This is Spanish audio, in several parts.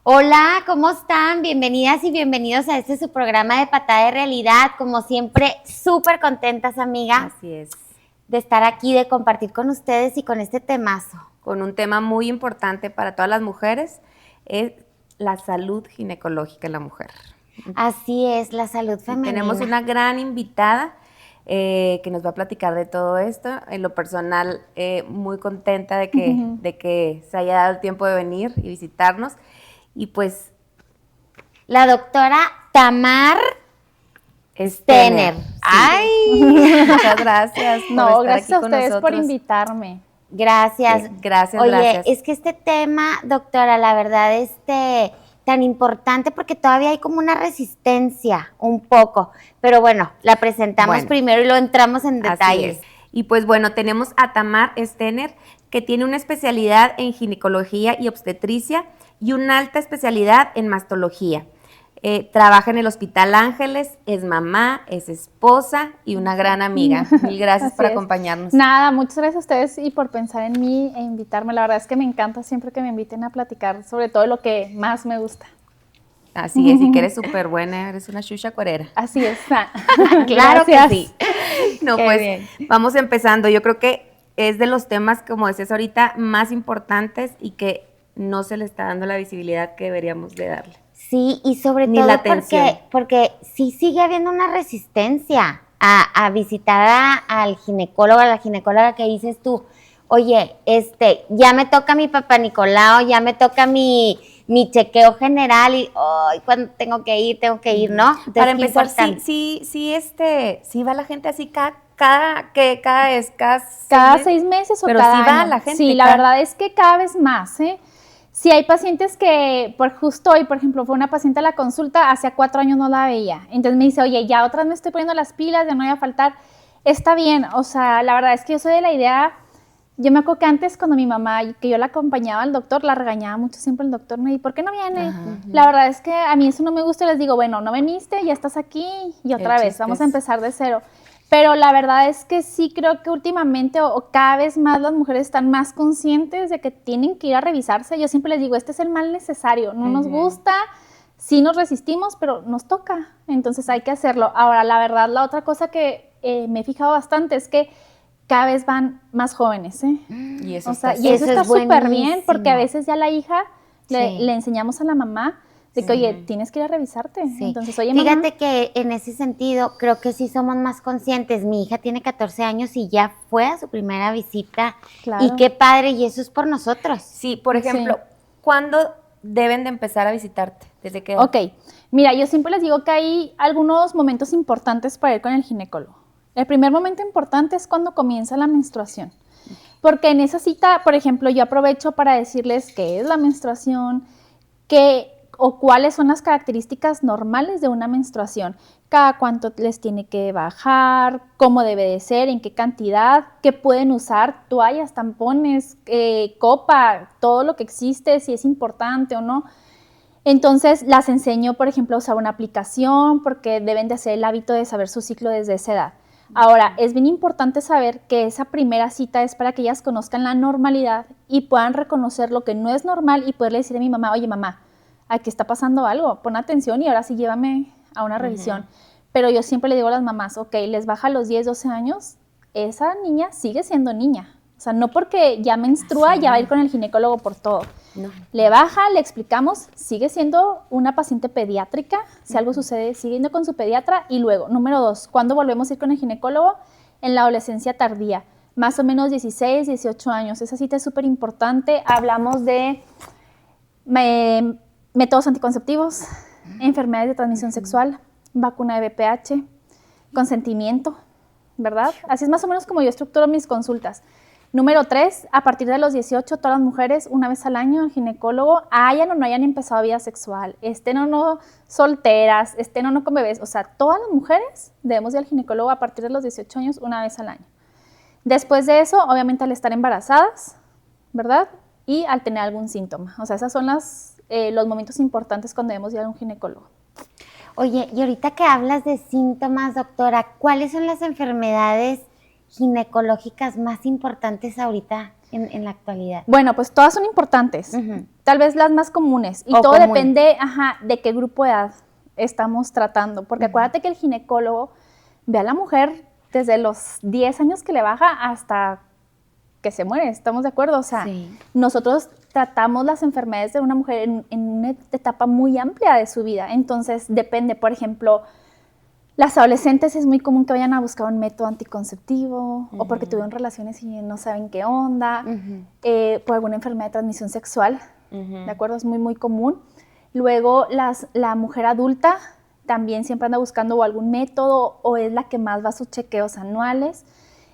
Hola, ¿cómo están? Bienvenidas y bienvenidos a este su programa de Patada de Realidad. Como siempre, súper contentas, amiga, Así es, de estar aquí, de compartir con ustedes y con este temazo. con un tema muy importante para todas las mujeres, es la salud ginecológica en la mujer. Así es, la salud Y femenina. tenemos una gran invitada que nos va a platicar de todo esto. En lo personal, muy contenta de que se haya dado el tiempo de venir y visitarnos. Y pues, La doctora Tamar Stener. Sí. ¡Ay! Muchas gracias por No, estar gracias aquí a con ustedes por nosotros. invitarme. Gracias. Sí, gracias, Oye, gracias. es que este tema, doctora, la verdad, tan importante porque todavía hay como una resistencia, un poco. Pero bueno, la presentamos Bueno, primero y luego entramos en Así detalles. es. Y pues bueno, tenemos a Tamar Stener, que tiene una especialidad en ginecología y obstetricia y una alta especialidad en mastología. Trabaja en el Hospital Ángeles, es mamá, es esposa y una gran amiga. Mil gracias Así por es. acompañarnos. Nada, muchas gracias a ustedes y por pensar en mí e invitarme. La verdad es que me encanta siempre que me inviten a platicar sobre todo lo que más me gusta. Así es, y que eres súper buena, eres una chucha corera. Así es. Claro que Gracias. sí. No, Qué pues bien. vamos empezando. Yo creo que es de los temas, como decías ahorita, más importantes y que no se le está dando la visibilidad que deberíamos de darle. Sí, y sobre Ni todo la atención. porque sí sigue habiendo una resistencia a visitar al ginecólogo, a la ginecóloga que dices tú, oye, ya me toca mi papá Nicolau, ya me toca mi chequeo general y hoy cuando tengo que ir, ¿no? Entonces, Para qué empezar, importante. sí va la gente así cada 6 meses o pero cada sí va año. la gente. Sí, la verdad es que cada vez más, ¿eh? Sí, hay pacientes que, por justo hoy, por ejemplo, fue una paciente a la consulta, hace 4 años no la veía. Entonces me dice, oye, ya otras me estoy poniendo las pilas, ya no voy a faltar. Está bien, o sea, la verdad es que yo soy de la idea, yo me acuerdo que antes cuando mi mamá, que yo la acompañaba al doctor, la regañaba mucho siempre el doctor, me dice, ¿por qué no viene? Ajá. La verdad es que a mí eso no me gusta y les digo, bueno, no viniste, ya estás aquí y otra El vez, chiste vamos a es- empezar de cero. Pero la verdad es que sí creo que últimamente o cada vez más las mujeres están más conscientes de que tienen que ir a revisarse. Yo siempre les digo, este es el mal necesario, no nos gusta, sí nos resistimos, pero nos toca, entonces hay que hacerlo. Ahora, la verdad, la otra cosa que me he fijado bastante es que cada vez van más jóvenes, ¿eh? Y eso O sea, está y eso Eso está es súper bien, porque a buenísimo. veces ya la hija Sí. le enseñamos a la mamá de que, oye, tienes que ir a revisarte. Sí. Entonces, oye, Fíjate mamá. que en ese sentido creo que sí somos más conscientes. Mi hija tiene 14 años y ya fue a su primera visita. Claro. Y qué padre, y eso es por nosotros. Sí, por ejemplo, Sí. ¿cuándo deben de empezar a visitarte? ¿Desde qué edad? Ok, mira, yo siempre les digo que hay algunos momentos importantes para ir con el ginecólogo. El primer momento importante es cuando comienza la menstruación. Porque en esa cita, por ejemplo, yo aprovecho para decirles qué es la menstruación, o cuáles son las características normales de una menstruación, cada cuánto les tiene que bajar, cómo debe de ser, en qué cantidad, qué pueden usar, toallas, tampones, copa, todo lo que existe, si es importante o no. Entonces las enseño, por ejemplo, a usar una aplicación porque deben de hacer el hábito de saber su ciclo desde esa edad. Ahora, es bien importante saber que esa primera cita es para que ellas conozcan la normalidad y puedan reconocer lo que no es normal y poderle decir a mi mamá, oye mamá, aquí está pasando algo, pon atención y ahora sí llévame a una revisión. Pero yo siempre le digo a las mamás, ok, les baja a los 10, 12 años, esa niña sigue siendo niña. O sea, no porque ya menstrua, ya va a ir con el ginecólogo por todo. No. Le baja, le explicamos, sigue siendo una paciente pediátrica, si algo sucede, sigue yendo con su pediatra. Y luego, número 2, ¿cuándo volvemos a ir con el ginecólogo? En la adolescencia tardía, más o menos 16, 18 años. Esa cita es súper importante. Hablamos de métodos anticonceptivos, enfermedades de transmisión sexual, vacuna de VPH, consentimiento, ¿verdad? Así es más o menos como yo estructuro mis consultas. Número 3, a partir de los 18, todas las mujeres, una vez al año, al ginecólogo, hayan o no hayan empezado vida sexual, estén o no solteras, estén o no con bebés, o sea, todas las mujeres debemos ir al ginecólogo a partir de los 18 años, una vez al año. Después de eso, obviamente al estar embarazadas, ¿verdad? Y al tener algún síntoma. O sea, esos son los momentos importantes cuando debemos ir a un ginecólogo. Oye, y ahorita que hablas de síntomas, doctora, ¿cuáles son las enfermedades ginecológicas más importantes ahorita en la actualidad? Bueno, pues todas son importantes, tal vez las más comunes, y todo depende de qué grupo de edad estamos tratando, porque acuérdate que el ginecólogo ve a la mujer desde los 10 años que le baja hasta que se muere, ¿estamos de acuerdo? O sea, nosotros tratamos las enfermedades de una mujer en una etapa muy amplia de su vida, entonces depende, por ejemplo, las adolescentes es muy común que vayan a buscar un método anticonceptivo o porque tuvieron relaciones y no saben qué onda, por alguna enfermedad de transmisión sexual, ¿de acuerdo? Es muy, muy común. Luego, la mujer adulta también siempre anda buscando o algún método o es la que más va a sus chequeos anuales.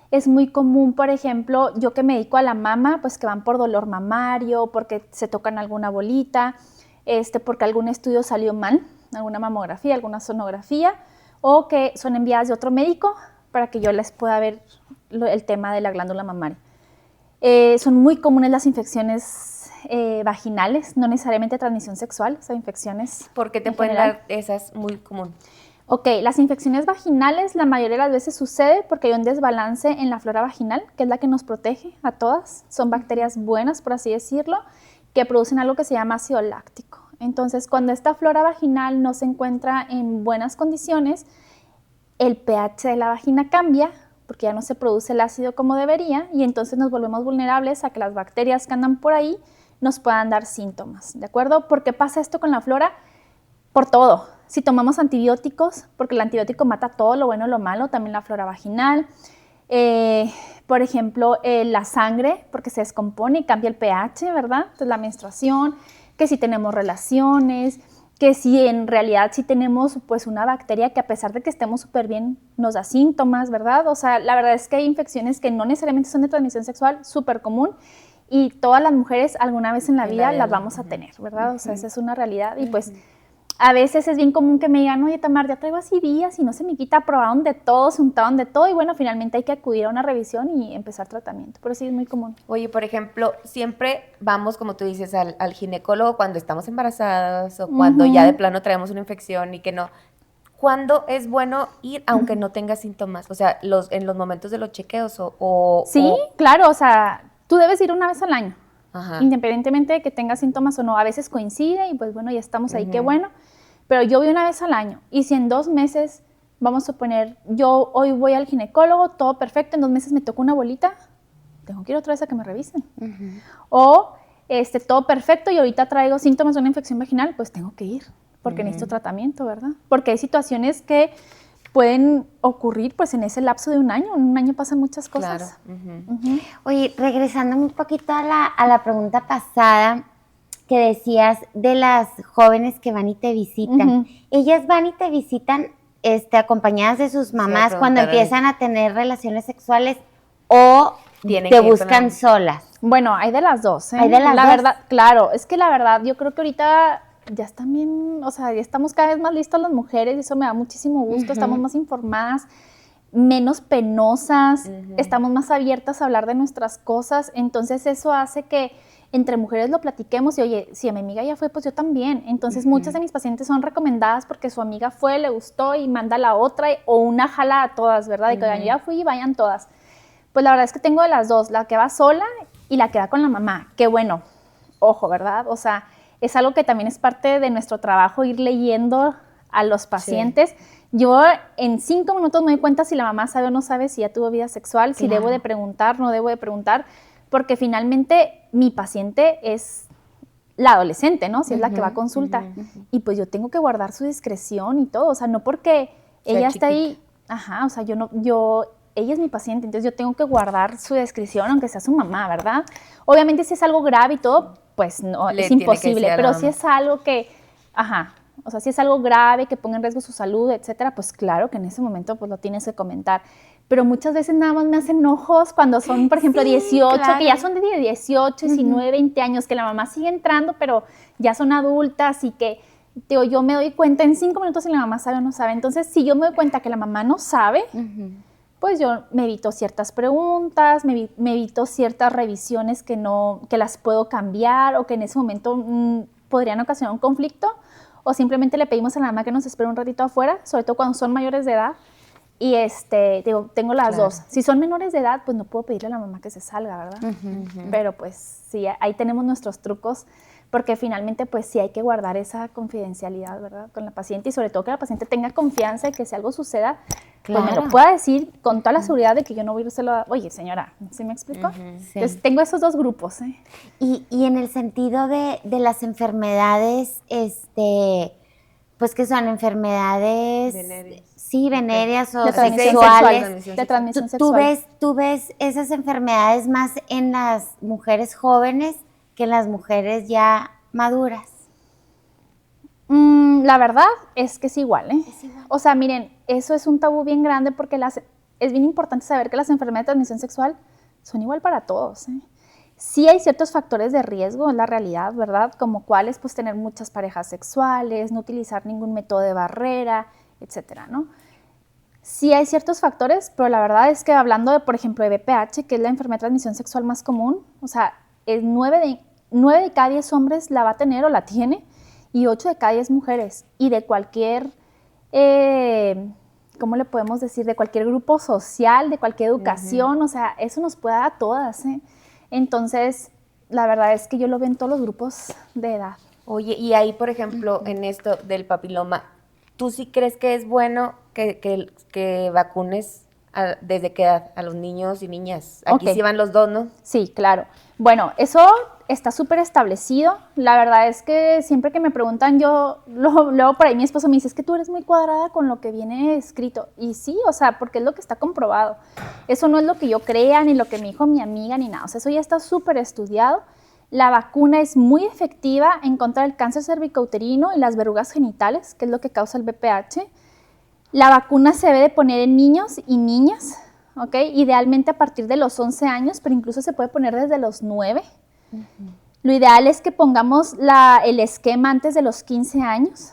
Es muy común, por ejemplo, yo que me dedico a la mama, pues que van por dolor mamario, porque se tocan alguna bolita, porque algún estudio salió mal, alguna mamografía, alguna sonografía, o que son enviadas de otro médico para que yo les pueda ver el tema de la glándula mamaria. Son muy comunes las infecciones vaginales, no necesariamente transmisión sexual, son infecciones. ¿Por qué te pueden dar esas muy común? Ok, las infecciones vaginales la mayoría de las veces sucede porque hay un desbalance en la flora vaginal, que es la que nos protege a todas. Son bacterias buenas, por así decirlo, que producen algo que se llama ácido láctico. Entonces, cuando esta flora vaginal no se encuentra en buenas condiciones, el pH de la vagina cambia porque ya no se produce el ácido como debería y entonces nos volvemos vulnerables a que las bacterias que andan por ahí nos puedan dar síntomas, ¿de acuerdo? ¿Por qué pasa esto con la flora? Por todo. Si tomamos antibióticos, porque el antibiótico mata todo lo bueno y lo malo, también la flora vaginal. Por ejemplo, la sangre, porque se descompone y cambia el pH, ¿verdad? Entonces la menstruación, que si tenemos relaciones, que si en realidad sí tenemos pues una bacteria que a pesar de que estemos súper bien nos da síntomas, ¿verdad? O sea, la verdad es que hay infecciones que no necesariamente son de transmisión sexual, súper común, y todas las mujeres alguna vez en la vida las vamos a tener, ¿verdad? O sea, esa es una realidad y pues a veces es bien común que me digan, oye, Tamar, ya traigo así días y no se me quita, probaron de todo, se untaron de todo y bueno, finalmente hay que acudir a una revisión y empezar tratamiento, pero sí es muy común. Oye, por ejemplo, siempre vamos, como tú dices, al ginecólogo cuando estamos embarazadas o cuando ya de plano traemos una infección y que no. ¿Cuándo es bueno ir aunque no tenga síntomas? O sea, en los momentos de los chequeos Sí, claro, o sea, tú debes ir una vez al año. Independientemente de que tenga síntomas o no, a veces coincide y pues bueno, ya estamos ahí, qué bueno, pero yo voy una vez al año y si en 2 meses, vamos a suponer, yo hoy voy al ginecólogo, todo perfecto, en 2 meses me toca una bolita, tengo que ir otra vez a que me revisen. O todo perfecto y ahorita traigo síntomas de una infección vaginal, pues tengo que ir porque necesito tratamiento, ¿verdad? Porque hay situaciones que pueden ocurrir pues en ese lapso de un año. En un año pasan muchas cosas. Claro. Oye, regresando un poquito a la pregunta pasada que decías de las jóvenes que van y te visitan. ¿Ellas van y te visitan acompañadas de sus mamás cuando empiezan a tener relaciones sexuales o te buscan solas? Bueno, hay de las dos, ¿eh? Hay de las dos. Verdad, claro, es que la verdad yo creo que ahorita ya están bien, o sea, ya estamos cada vez más listas las mujeres y eso me da muchísimo gusto, estamos más informadas, menos penosas, estamos más abiertas a hablar de nuestras cosas, entonces eso hace que entre mujeres lo platiquemos y oye, si a mi amiga ya fue, pues yo también, entonces muchas de mis pacientes son recomendadas porque su amiga fue, le gustó y manda a la otra o una jala a todas, ¿verdad? Y que yo ya fui y vayan todas. Pues la verdad es que tengo de las dos, la que va sola y la que va con la mamá, que bueno, ojo, ¿verdad? O sea, es algo que también es parte de nuestro trabajo, ir leyendo a los pacientes. Sí. Yo en 5 minutos me doy cuenta si la mamá sabe o no sabe si ya tuvo vida sexual, si debo de preguntar, no debo de preguntar, porque finalmente mi paciente es la adolescente, ¿no? Si es la que va a consulta. Y pues yo tengo que guardar su discreción y todo, o sea, no porque ella está ahí, o sea, ella es mi paciente, entonces yo tengo que guardar su discreción, aunque sea su mamá, ¿verdad? Obviamente si es algo grave y todo, pues no, es imposible, pero si es algo que, o sea, si es algo grave, que ponga en riesgo su salud, etcétera, pues claro que en ese momento pues lo tienes que comentar. Pero muchas veces nada más me hacen ojos cuando son, por ejemplo, 18, que ya son de 18, 19, 20 años, que la mamá sigue entrando, pero ya son adultas y que, digo, yo me doy cuenta en 5 minutos si la mamá sabe o no sabe. Entonces, si yo me doy cuenta que la mamá no sabe, pues yo me evito ciertas preguntas, me evito ciertas revisiones que las puedo cambiar o que en ese momento podrían ocasionar un conflicto, o simplemente le pedimos a la mamá que nos espere un ratito afuera, sobre todo cuando son mayores de edad, Y digo, tengo las Claro. dos. Si son menores de edad, pues no puedo pedirle a la mamá que se salga, ¿verdad? Pero pues sí, ahí tenemos nuestros trucos, porque finalmente pues sí hay que guardar esa confidencialidad, ¿verdad? Con la paciente y sobre todo que la paciente tenga confianza de que si algo suceda, pues me lo Claro. pueda decir con toda la seguridad de que yo no voy a irse a... Oye, señora, ¿sí me explico? Sí. Entonces tengo esos dos grupos, ¿eh? Y en el sentido de las enfermedades, pues que son enfermedades, Venéreas. sí, venéreas o De transmisión sexuales. sexual. De transmisión ¿Tú sexual. tú ves esas enfermedades más en las mujeres jóvenes que en las mujeres ya maduras? La verdad es que es igual, ¿eh? O sea, miren, eso es un tabú bien grande porque es bien importante saber que las enfermedades de transmisión sexual son igual para todos, ¿eh? Sí hay ciertos factores de riesgo, es la realidad, ¿verdad? Como cuáles, pues tener muchas parejas sexuales, no utilizar ningún método de barrera, etcétera, ¿no? Sí hay ciertos factores, pero la verdad es que hablando de, por ejemplo, de VPH, que es la enfermedad de transmisión sexual más común, o sea, 9 de cada 10 hombres la va a tener o la tiene, y 8 de cada 10 mujeres. Y de cualquier, ¿cómo le podemos decir? De cualquier grupo social, de cualquier educación, o sea, eso nos puede dar a todas, ¿eh? Entonces, la verdad es que yo lo veo en todos los grupos de edad. Oye, y ahí, por ejemplo, en esto del papiloma, ¿tú sí crees que es bueno que vacunes desde qué edad? A los niños y niñas. Aquí Ok. sí van los dos, ¿no? Sí, claro. Bueno, eso está súper establecido. La verdad es que siempre que me preguntan, luego por ahí mi esposo me dice, es que tú eres muy cuadrada con lo que viene escrito. Y sí, o sea, porque es lo que está comprobado. Eso no es lo que yo crea, ni lo que me dijo mi amiga, ni nada. O sea, eso ya está súper estudiado. La vacuna es muy efectiva en contra del cáncer cervicouterino y las verrugas genitales, que es lo que causa el VPH. La vacuna se debe de poner en niños y niñas, ¿ok? Idealmente a partir de los 11 años, pero incluso se puede poner desde los 9. Lo ideal es que pongamos el esquema antes de los 15 años.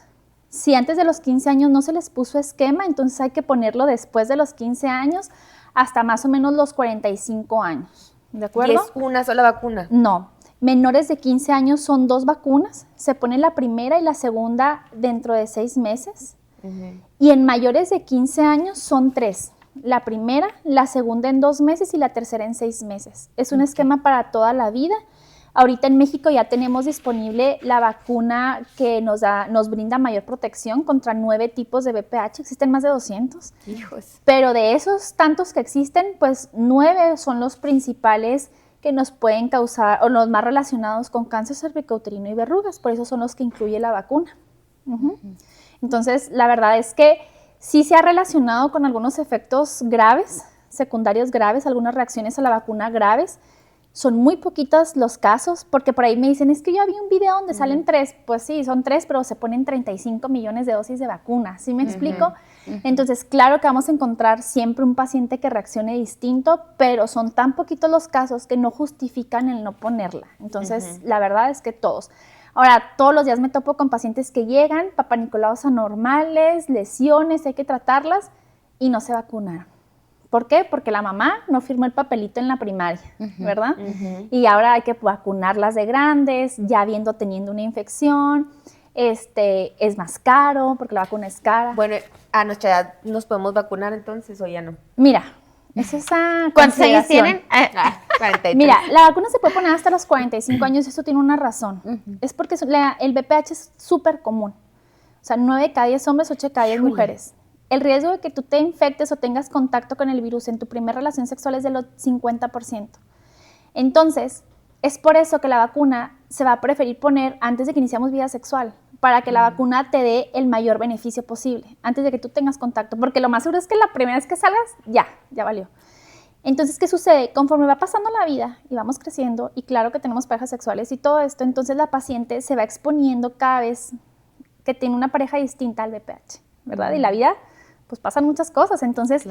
Si antes de los 15 años no se les puso esquema, entonces hay que ponerlo después de los 15 años hasta más o menos los 45 años, ¿de acuerdo? ¿Y es una sola vacuna? No. Menores de 15 años son 2 vacunas. Se pone la primera y la segunda dentro de 6 meses. Y en mayores de 15 años son 3. La primera, la segunda en 2 meses y la tercera en 6 meses. Es un esquema para toda la vida. Ahorita en México ya tenemos disponible la vacuna que nos brinda mayor protección contra 9 tipos de VPH. Existen más de 200. Hijos. Pero de esos tantos que existen, pues 9 son los principales que nos pueden causar, o los más relacionados con cáncer cervicouterino y verrugas. Por eso son los que incluye la vacuna. Entonces, la verdad es que sí se ha relacionado con algunos efectos graves, secundarios graves, algunas reacciones a la vacuna graves. Son muy poquitos los casos, porque por ahí me dicen, es que yo vi un video donde salen 3. Pues sí, son 3, pero se ponen 35 millones de dosis de vacuna. ¿Sí me explico? Entonces, claro que vamos a encontrar siempre un paciente que reaccione distinto, pero son tan poquitos los casos que no justifican el no ponerla. Entonces, la verdad es que todos. Ahora, todos los días me topo con pacientes que llegan, papanicolaos anormales, lesiones, hay que tratarlas y no se vacunaron. ¿Por qué? Porque la mamá no firmó el papelito en la primaria, ¿verdad? Y ahora hay que vacunarlas de grandes, ya teniendo una infección, es más caro porque la vacuna es cara. Bueno, a nuestra edad nos podemos vacunar entonces o ya no. Mira, eso es a ¿Cuántos años consideración. tienen? 43. Mira, la vacuna se puede poner hasta los 45 años y eso tiene una razón. Es porque el VPH es súper común. O sea, 9 de cada 10 hombres, 8 de cada 10 mujeres. El riesgo de que tú te infectes o tengas contacto con el virus en tu primera relación sexual es del 50%. Entonces, es por eso que la vacuna se va a preferir poner antes de que iniciamos vida sexual, para que la vacuna te dé el mayor beneficio posible, antes de que tú tengas contacto. Porque lo más seguro es que la primera vez que salgas, ya valió. Entonces, ¿qué sucede? Conforme va pasando la vida y vamos creciendo, y claro que tenemos parejas sexuales y todo esto, entonces la paciente se va exponiendo cada vez que tiene una pareja distinta al VPH, ¿verdad? Y la vida, pues pasan muchas cosas. Entonces,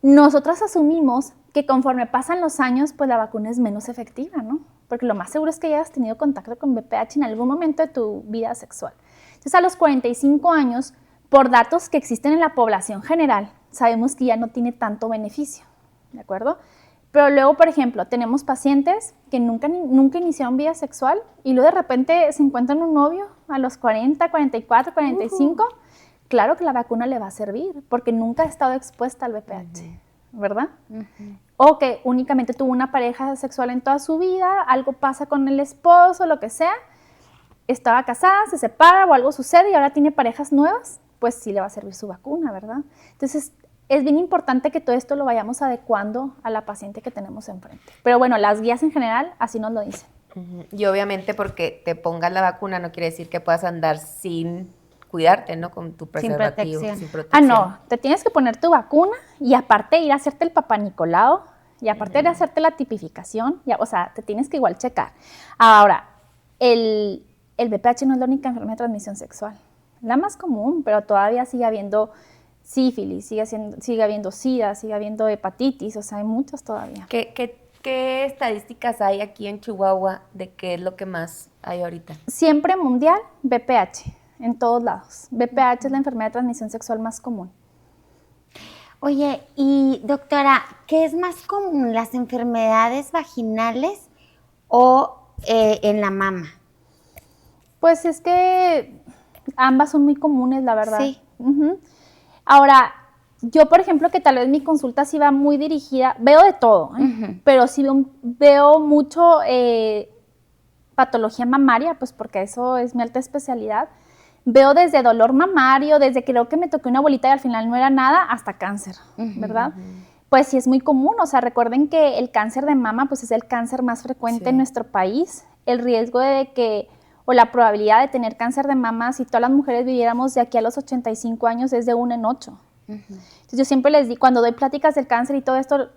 nosotras asumimos que conforme pasan los años, pues la vacuna es menos efectiva, ¿no? Porque lo más seguro es que hayas tenido contacto con VPH en algún momento de tu vida sexual. Entonces, a los 45 años, por datos que existen en la población general, sabemos que ya no tiene tanto beneficio, ¿de acuerdo? Pero luego, por ejemplo, tenemos pacientes que nunca iniciaron vida sexual y luego de repente se encuentran un novio a los 40, 44, 45. claro que la vacuna le va a servir, porque nunca ha estado expuesta al VPH, ¿verdad? O que únicamente tuvo una pareja sexual en toda su vida, algo pasa con el esposo, lo que sea, estaba casada, se separa o algo sucede y ahora tiene parejas nuevas, pues sí le va a servir su vacuna, ¿verdad? Entonces, es bien importante que todo esto lo vayamos adecuando a la paciente que tenemos enfrente. Pero bueno, las guías en general así nos lo dicen. Y obviamente porque te pongas la vacuna no quiere decir que puedas andar sin cuidarte, ¿no? Con tu preservativo. Sin protección. No, te tienes que poner tu vacuna y aparte ir a hacerte el Papá Nicolau y aparte de hacerte la tipificación, o sea, te tienes que igual checar. Ahora, el VPH no es la única enfermedad de transmisión sexual, la más común, pero todavía sigue habiendo sífilis, sigue habiendo SIDA, sigue habiendo hepatitis, o sea, hay muchos todavía. ¿Qué estadísticas hay aquí en Chihuahua de qué es lo que más hay ahorita? Siempre mundial, VPH, en todos lados. VPH es la enfermedad de transmisión sexual más común. Oye, y doctora, ¿qué es más común, las enfermedades vaginales o en la mama? Pues es que ambas son muy comunes, la verdad. Sí. Ahora, yo, por ejemplo, que tal vez mi consulta sí va muy dirigida, veo de todo, pero sí veo mucho patología mamaria, pues porque eso es mi alta especialidad. Veo desde dolor mamario, desde creo que me toqué una bolita y al final no era nada, hasta cáncer, ¿verdad? Pues sí es muy común, o sea, recuerden que el cáncer de mama pues es el cáncer más frecuente en nuestro país. El riesgo de que, o la probabilidad de tener cáncer de mama, si todas las mujeres viviéramos de aquí a los 85 años, es de 1 en 8. Entonces yo siempre les digo, cuando doy pláticas del cáncer y todo esto,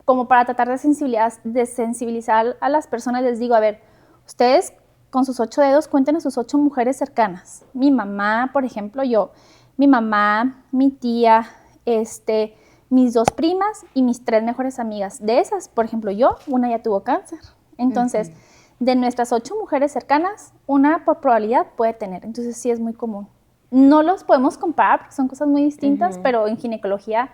como para tratar de sensibilizar a las personas, les digo, a ver, ustedes con sus 8 dedos cuenten a sus 8 mujeres cercanas. Mi mamá, por ejemplo, mi mamá, mi tía, mis 2 primas y mis 3 mejores amigas. De esas, por ejemplo, una ya tuvo cáncer. Entonces, de nuestras 8 mujeres cercanas, una por probabilidad puede tener. Entonces sí es muy común. No los podemos comparar porque son cosas muy distintas, pero en ginecología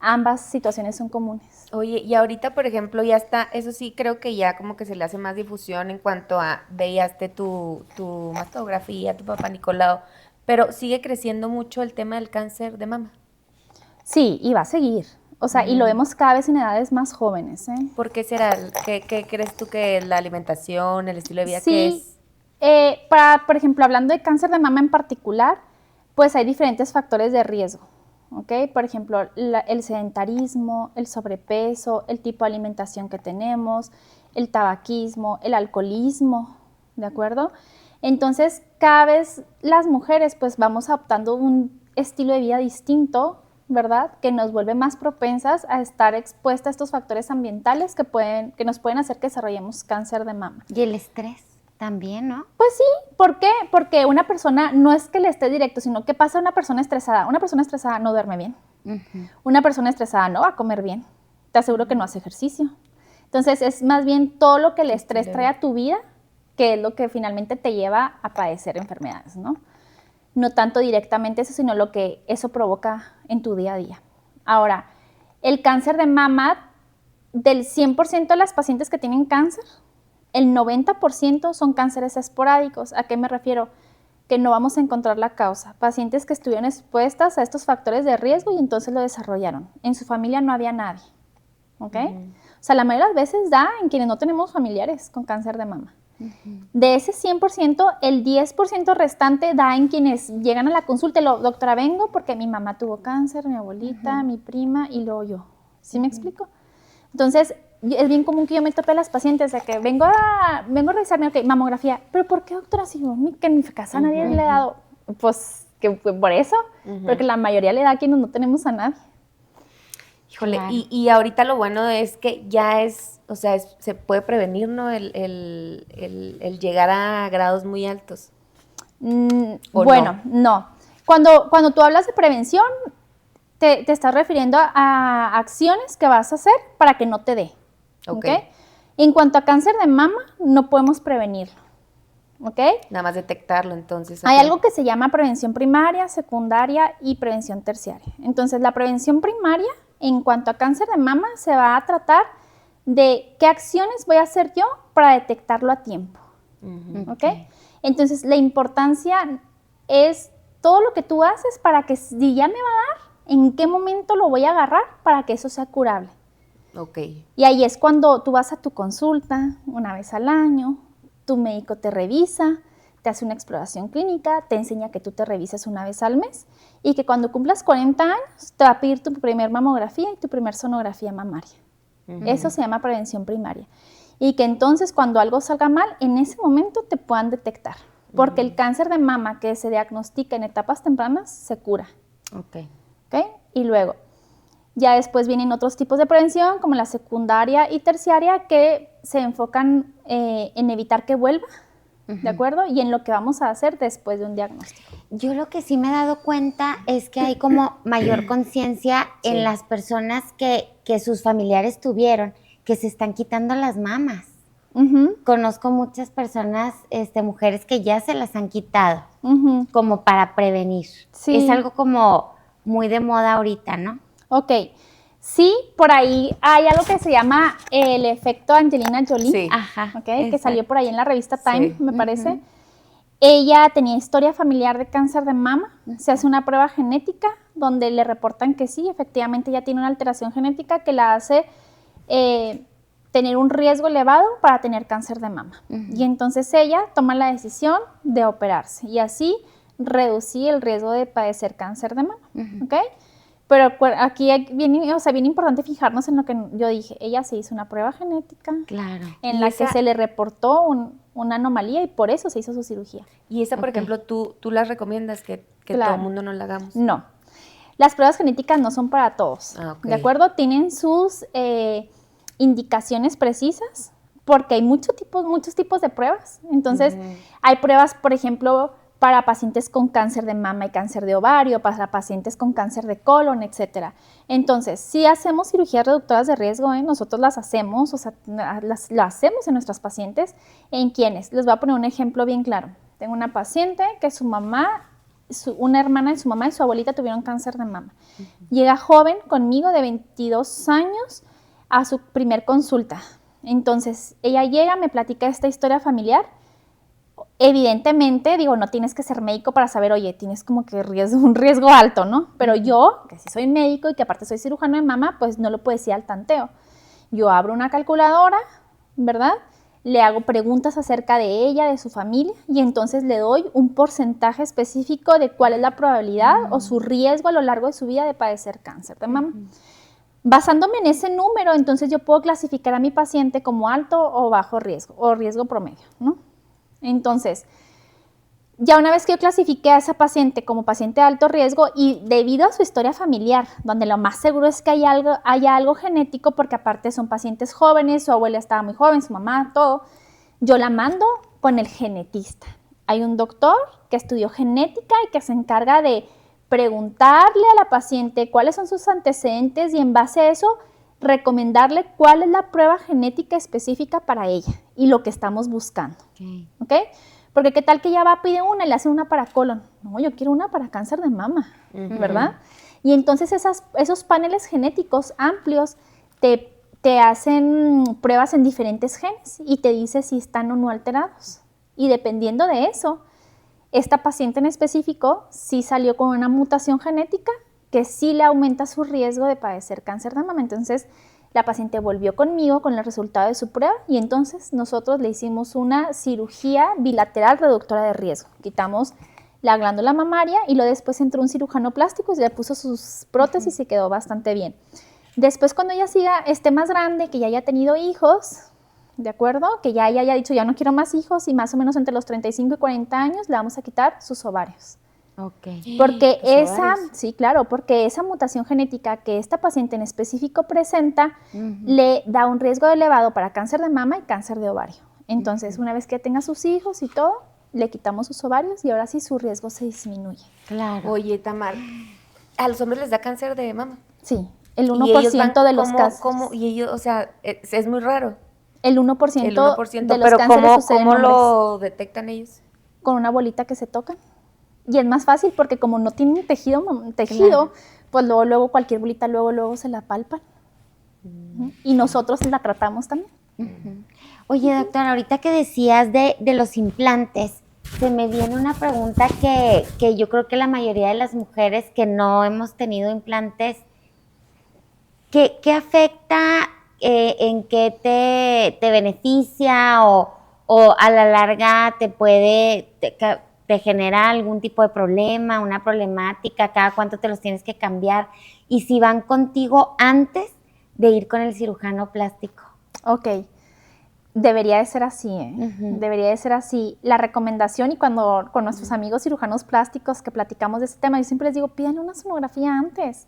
ambas situaciones son comunes. Oye, y ahorita, por ejemplo, ya está, eso sí creo que ya como que se le hace más difusión en cuanto a veíaste tu mastografía, tu Papá Nicolau, pero sigue creciendo mucho el tema del cáncer de mama. Sí, y va a seguir. O sea, y lo vemos cada vez en edades más jóvenes. ¿Por qué será? ¿Qué crees tú que es la alimentación, el estilo de vida sí, que es? Por ejemplo, hablando de cáncer de mama en particular, pues hay diferentes factores de riesgo, ¿ok? Por ejemplo, el sedentarismo, el sobrepeso, el tipo de alimentación que tenemos, el tabaquismo, el alcoholismo, ¿de acuerdo? Entonces, cada vez las mujeres pues vamos adoptando un estilo de vida distinto, ¿verdad? Que nos vuelve más propensas a estar expuestas a estos factores ambientales que nos pueden hacer que desarrollemos cáncer de mama. Y el estrés también, ¿no? Pues sí, ¿por qué? Porque una persona no es que le esté directo, sino que pasa una persona estresada. Una persona estresada no duerme bien. Una persona estresada no va a comer bien. Te aseguro que no hace ejercicio. Entonces, es más bien todo lo que el estrés trae a tu vida, que es lo que finalmente te lleva a padecer enfermedades, ¿no? No tanto directamente eso, sino lo que eso provoca en tu día a día. Ahora, el cáncer de mama, del 100% de las pacientes que tienen cáncer, el 90% son cánceres esporádicos. ¿A qué me refiero? Que no vamos a encontrar la causa. Pacientes que estuvieron expuestas a estos factores de riesgo y entonces lo desarrollaron. En su familia no había nadie, ¿ok? O sea, la mayoría de las veces da en quienes no tenemos familiares con cáncer de mama. De ese 100%, el 10% restante da en quienes llegan a la consulta y doctora, vengo porque mi mamá tuvo cáncer, mi abuelita, mi prima y luego yo. ¿Sí me explico? Entonces, es bien común que yo me tope a las pacientes de que vengo a revisarme, ok, mamografía, pero ¿por qué, doctora? Si yo que en mi casa nadie le ha dado, pues que por eso, porque la mayoría le da a quienes no tenemos a nadie. Híjole, claro. Y ahorita lo bueno es que ya es, o sea, se puede prevenir, ¿no? El llegar a grados muy altos. Bueno, no. Cuando tú hablas de prevención, te estás refiriendo a acciones que vas a hacer para que no te dé. ¿Okay? En cuanto a cáncer de mama, no podemos prevenirlo. ¿Ok? Nada más detectarlo, entonces. Hay algo que se llama prevención primaria, secundaria y prevención terciaria. Entonces, la prevención primaria, en cuanto a cáncer de mama, se va a tratar de qué acciones voy a hacer yo para detectarlo a tiempo. ¿Ok? Entonces, la importancia es todo lo que tú haces para que si ya me va a dar, ¿en qué momento lo voy a agarrar para que eso sea curable? Ok. Y ahí es cuando tú vas a tu consulta una vez al año, tu médico te revisa, te hace una exploración clínica, te enseña que tú te revises una vez al mes y que cuando cumplas 40 años te va a pedir tu primer mamografía y tu primer sonografía mamaria. Eso se llama prevención primaria. Y que entonces cuando algo salga mal, en ese momento te puedan detectar. Porque el cáncer de mama que se diagnostica en etapas tempranas se cura. Ok. ¿Ok? Y luego, ya después vienen otros tipos de prevención, como la secundaria y terciaria, que se enfocan en evitar que vuelva, ¿de acuerdo? Y en lo que vamos a hacer después de un diagnóstico. Yo lo que sí me he dado cuenta es que hay como mayor conciencia en las personas que sus familiares tuvieron, que se están quitando las mamas. Conozco muchas personas, mujeres que ya se las han quitado, como para prevenir. Sí. Es algo como muy de moda ahorita, ¿no? Ok. Sí, por ahí hay algo que se llama el efecto Angelina Jolie, Sí. Ajá. okay, que salió por ahí en la revista Time, Sí. me parece. Ella tenía historia familiar de cáncer de mama, se hace una prueba genética donde le reportan que sí, efectivamente ella tiene una alteración genética que la hace tener un riesgo elevado para tener cáncer de mama. Y entonces ella toma la decisión de operarse y así reducir el riesgo de padecer cáncer de mama, ¿ok? Pero aquí viene, o sea, bien importante fijarnos en lo que yo dije. Ella se hizo una prueba genética Claro. en la que se le reportó una anomalía y por eso se hizo su cirugía. Y esa, por ejemplo, tú las recomiendas que Claro. todo el mundo no la hagamos. No. Las pruebas genéticas no son para todos, Ok. ¿de acuerdo? Tienen sus indicaciones precisas porque hay muchos tipos de pruebas. Entonces, hay pruebas, por ejemplo, para pacientes con cáncer de mama y cáncer de ovario, para pacientes con cáncer de colon, etcétera. Entonces, si hacemos cirugías reductoras de riesgo, nosotros las hacemos, o sea, las hacemos en nuestras pacientes. ¿En quiénes? Les voy a poner un ejemplo bien claro. Tengo una paciente que su mamá, una hermana de su mamá y su abuelita tuvieron cáncer de mama. Llega joven conmigo de 22 años a su primer consulta. Entonces, ella llega, me platica esta historia familiar. Evidentemente, digo, no tienes que ser médico para saber, oye, tienes como que un riesgo alto, ¿no? Pero yo, que sí soy médico y que aparte soy cirujano de mama, pues no lo puedo decir al tanteo. Yo abro una calculadora, ¿verdad? Le hago preguntas acerca de ella, de su familia, y entonces le doy un porcentaje específico de cuál es la probabilidad o su riesgo a lo largo de su vida de padecer cáncer de mama. Basándome en ese número, entonces yo puedo clasificar a mi paciente como alto o bajo riesgo, o riesgo promedio, ¿no? Entonces, ya una vez que yo clasifiqué a esa paciente como paciente de alto riesgo y debido a su historia familiar, donde lo más seguro es que haya algo genético, porque aparte son pacientes jóvenes, su abuela estaba muy joven, su mamá, todo, yo la mando con el genetista. Hay un doctor que estudió genética y que se encarga de preguntarle a la paciente cuáles son sus antecedentes y en base a eso recomendarle cuál es la prueba genética específica para ella y lo que estamos buscando. ¿Ok? Porque qué tal que ella va a pedir una y le hacen una para colon. No, yo quiero una para cáncer de mama, ¿verdad? Y entonces esos paneles genéticos amplios te hacen pruebas en diferentes genes y te dice si están o no alterados. Y dependiendo de eso, esta paciente en específico sí salió con una mutación genética que sí le aumenta su riesgo de padecer cáncer de mama. Entonces, la paciente volvió conmigo con el resultado de su prueba y entonces nosotros le hicimos una cirugía bilateral reductora de riesgo. Quitamos la glándula mamaria y luego después entró un cirujano plástico y le puso sus prótesis y quedó bastante bien. Después, cuando ella esté más grande, que ya haya tenido hijos, ¿de acuerdo? Que ya haya dicho, ya no quiero más hijos y más o menos entre los 35 y 40 años le vamos a quitar sus ovarios. Porque sí, claro, porque esa mutación genética que esta paciente en específico presenta le da un riesgo elevado para cáncer de mama y cáncer de ovario. Entonces, una vez que tenga sus hijos y todo, le quitamos sus ovarios y ahora sí su riesgo se disminuye. Claro. Oye, Tamar, ¿a los hombres les da cáncer de mama? Sí, el 1% de los casos. Y ellos, o sea, es muy raro. El 1%, El 1%, de los pero cánceres suceden en ¿cómo hombres. lo detectan ellos? Con una bolita que se tocan. Y es más fácil porque como no tienen tejido, Claro. pues luego cualquier bolita luego se la palpan. Y nosotros la tratamos también. Oye, doctora, ahorita que decías de los implantes, se me viene una pregunta que yo creo que la mayoría de las mujeres que no hemos tenido implantes, ¿qué afecta, en qué te beneficia o a la larga te genera algún tipo de problema, una problemática, cada cuánto te los tienes que cambiar? Y si van contigo antes de ir con el cirujano plástico. Ok. Debería de ser así, ¿eh? Uh-huh. Debería de ser así. La recomendación, y cuando con nuestros amigos cirujanos plásticos que platicamos de este tema, yo siempre les digo, pidan una sonografía antes.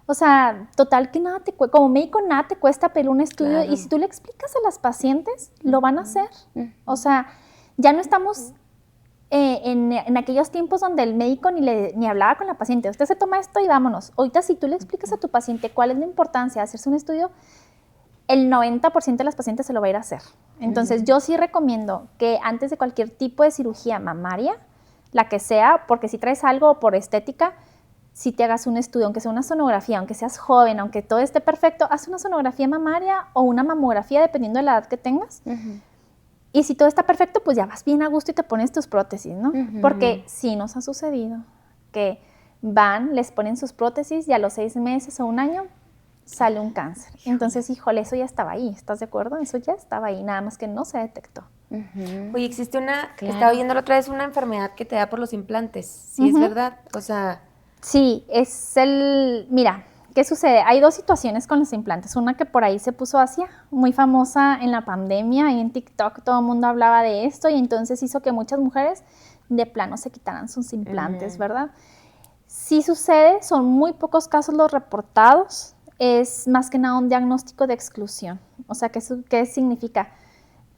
O sea, total que nada te cuesta, como médico nada te cuesta pedir un estudio, claro. Y si tú le explicas a las pacientes, lo van a hacer. Uh-huh. O sea, ya no estamos en aquellos tiempos donde el médico ni hablaba con la paciente. Usted se toma esto y vámonos. Ahorita si tú le explicas a tu paciente cuál es la importancia de hacerse un estudio, el 90% de las pacientes se lo va a ir a hacer. Entonces, yo sí recomiendo que antes de cualquier tipo de cirugía mamaria, la que sea, porque si traes algo por estética, si te hagas un estudio, aunque sea una sonografía, aunque seas joven, aunque todo esté perfecto, haz una sonografía mamaria o una mamografía, dependiendo de la edad que tengas. Uh-huh. Y si todo está perfecto, pues ya vas bien a gusto y te pones tus prótesis, ¿no? Uh-huh. Porque sí nos ha sucedido que les ponen sus prótesis y a los 6 meses o 1 año, sale un cáncer. Entonces, híjole, eso ya estaba ahí, ¿estás de acuerdo? Eso ya estaba ahí, nada más que no se detectó. Uh-huh. Oye, existe estaba viendo la otra vez una enfermedad que te da por los implantes, ¿sí es verdad? O sea... Sí, mira, ¿qué sucede? Hay 2 situaciones con los implantes. Una que por ahí se puso muy famosa en la pandemia, y en TikTok todo el mundo hablaba de esto, y entonces hizo que muchas mujeres de plano se quitaran sus implantes, ¿verdad? Sí sucede, son muy pocos casos los reportados. Es más que nada un diagnóstico de exclusión. O sea, ¿qué significa?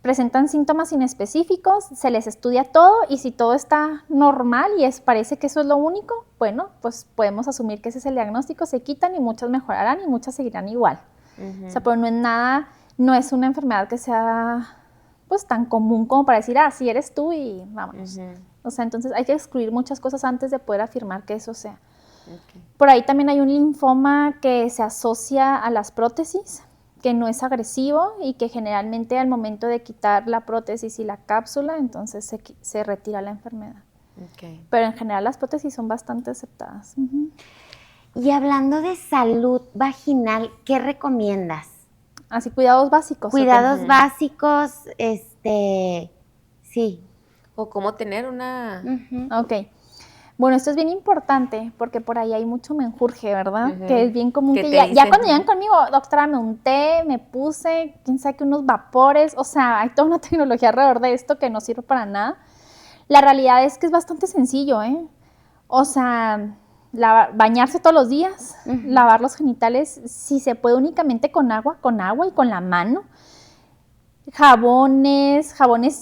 Presentan síntomas inespecíficos, se les estudia todo, y si todo está normal y parece que eso es lo único, bueno, pues podemos asumir que ese es el diagnóstico, se quitan y muchas mejorarán y muchas seguirán igual. Uh-huh. O sea, pero no es una enfermedad que sea pues tan común como para decir, sí eres tú y vámonos. Uh-huh. O sea, entonces hay que excluir muchas cosas antes de poder afirmar que eso sea. Okay. Por ahí también hay un linfoma que se asocia a las prótesis, que no es agresivo y que generalmente al momento de quitar la prótesis y la cápsula, entonces se retira la enfermedad. Okay. Pero en general las prótesis son bastante aceptadas. Uh-huh. Y hablando de salud vaginal, ¿qué recomiendas? Así, cuidados básicos. Cuidados básicos, sí. O cómo tener una... Uh-huh. Ok. Bueno, esto es bien importante porque por ahí hay mucho menjurje, ¿verdad? Uh-huh. Que es bien común que ya cuando llegan conmigo, doctora, me unté, me puse, quién sabe, unos vapores, o sea, hay toda una tecnología alrededor de esto que no sirve para nada. La realidad es que es bastante sencillo, ¿eh? O sea, bañarse todos los días, uh-huh. Lavar los genitales, si se puede únicamente con agua y con la mano. Jabones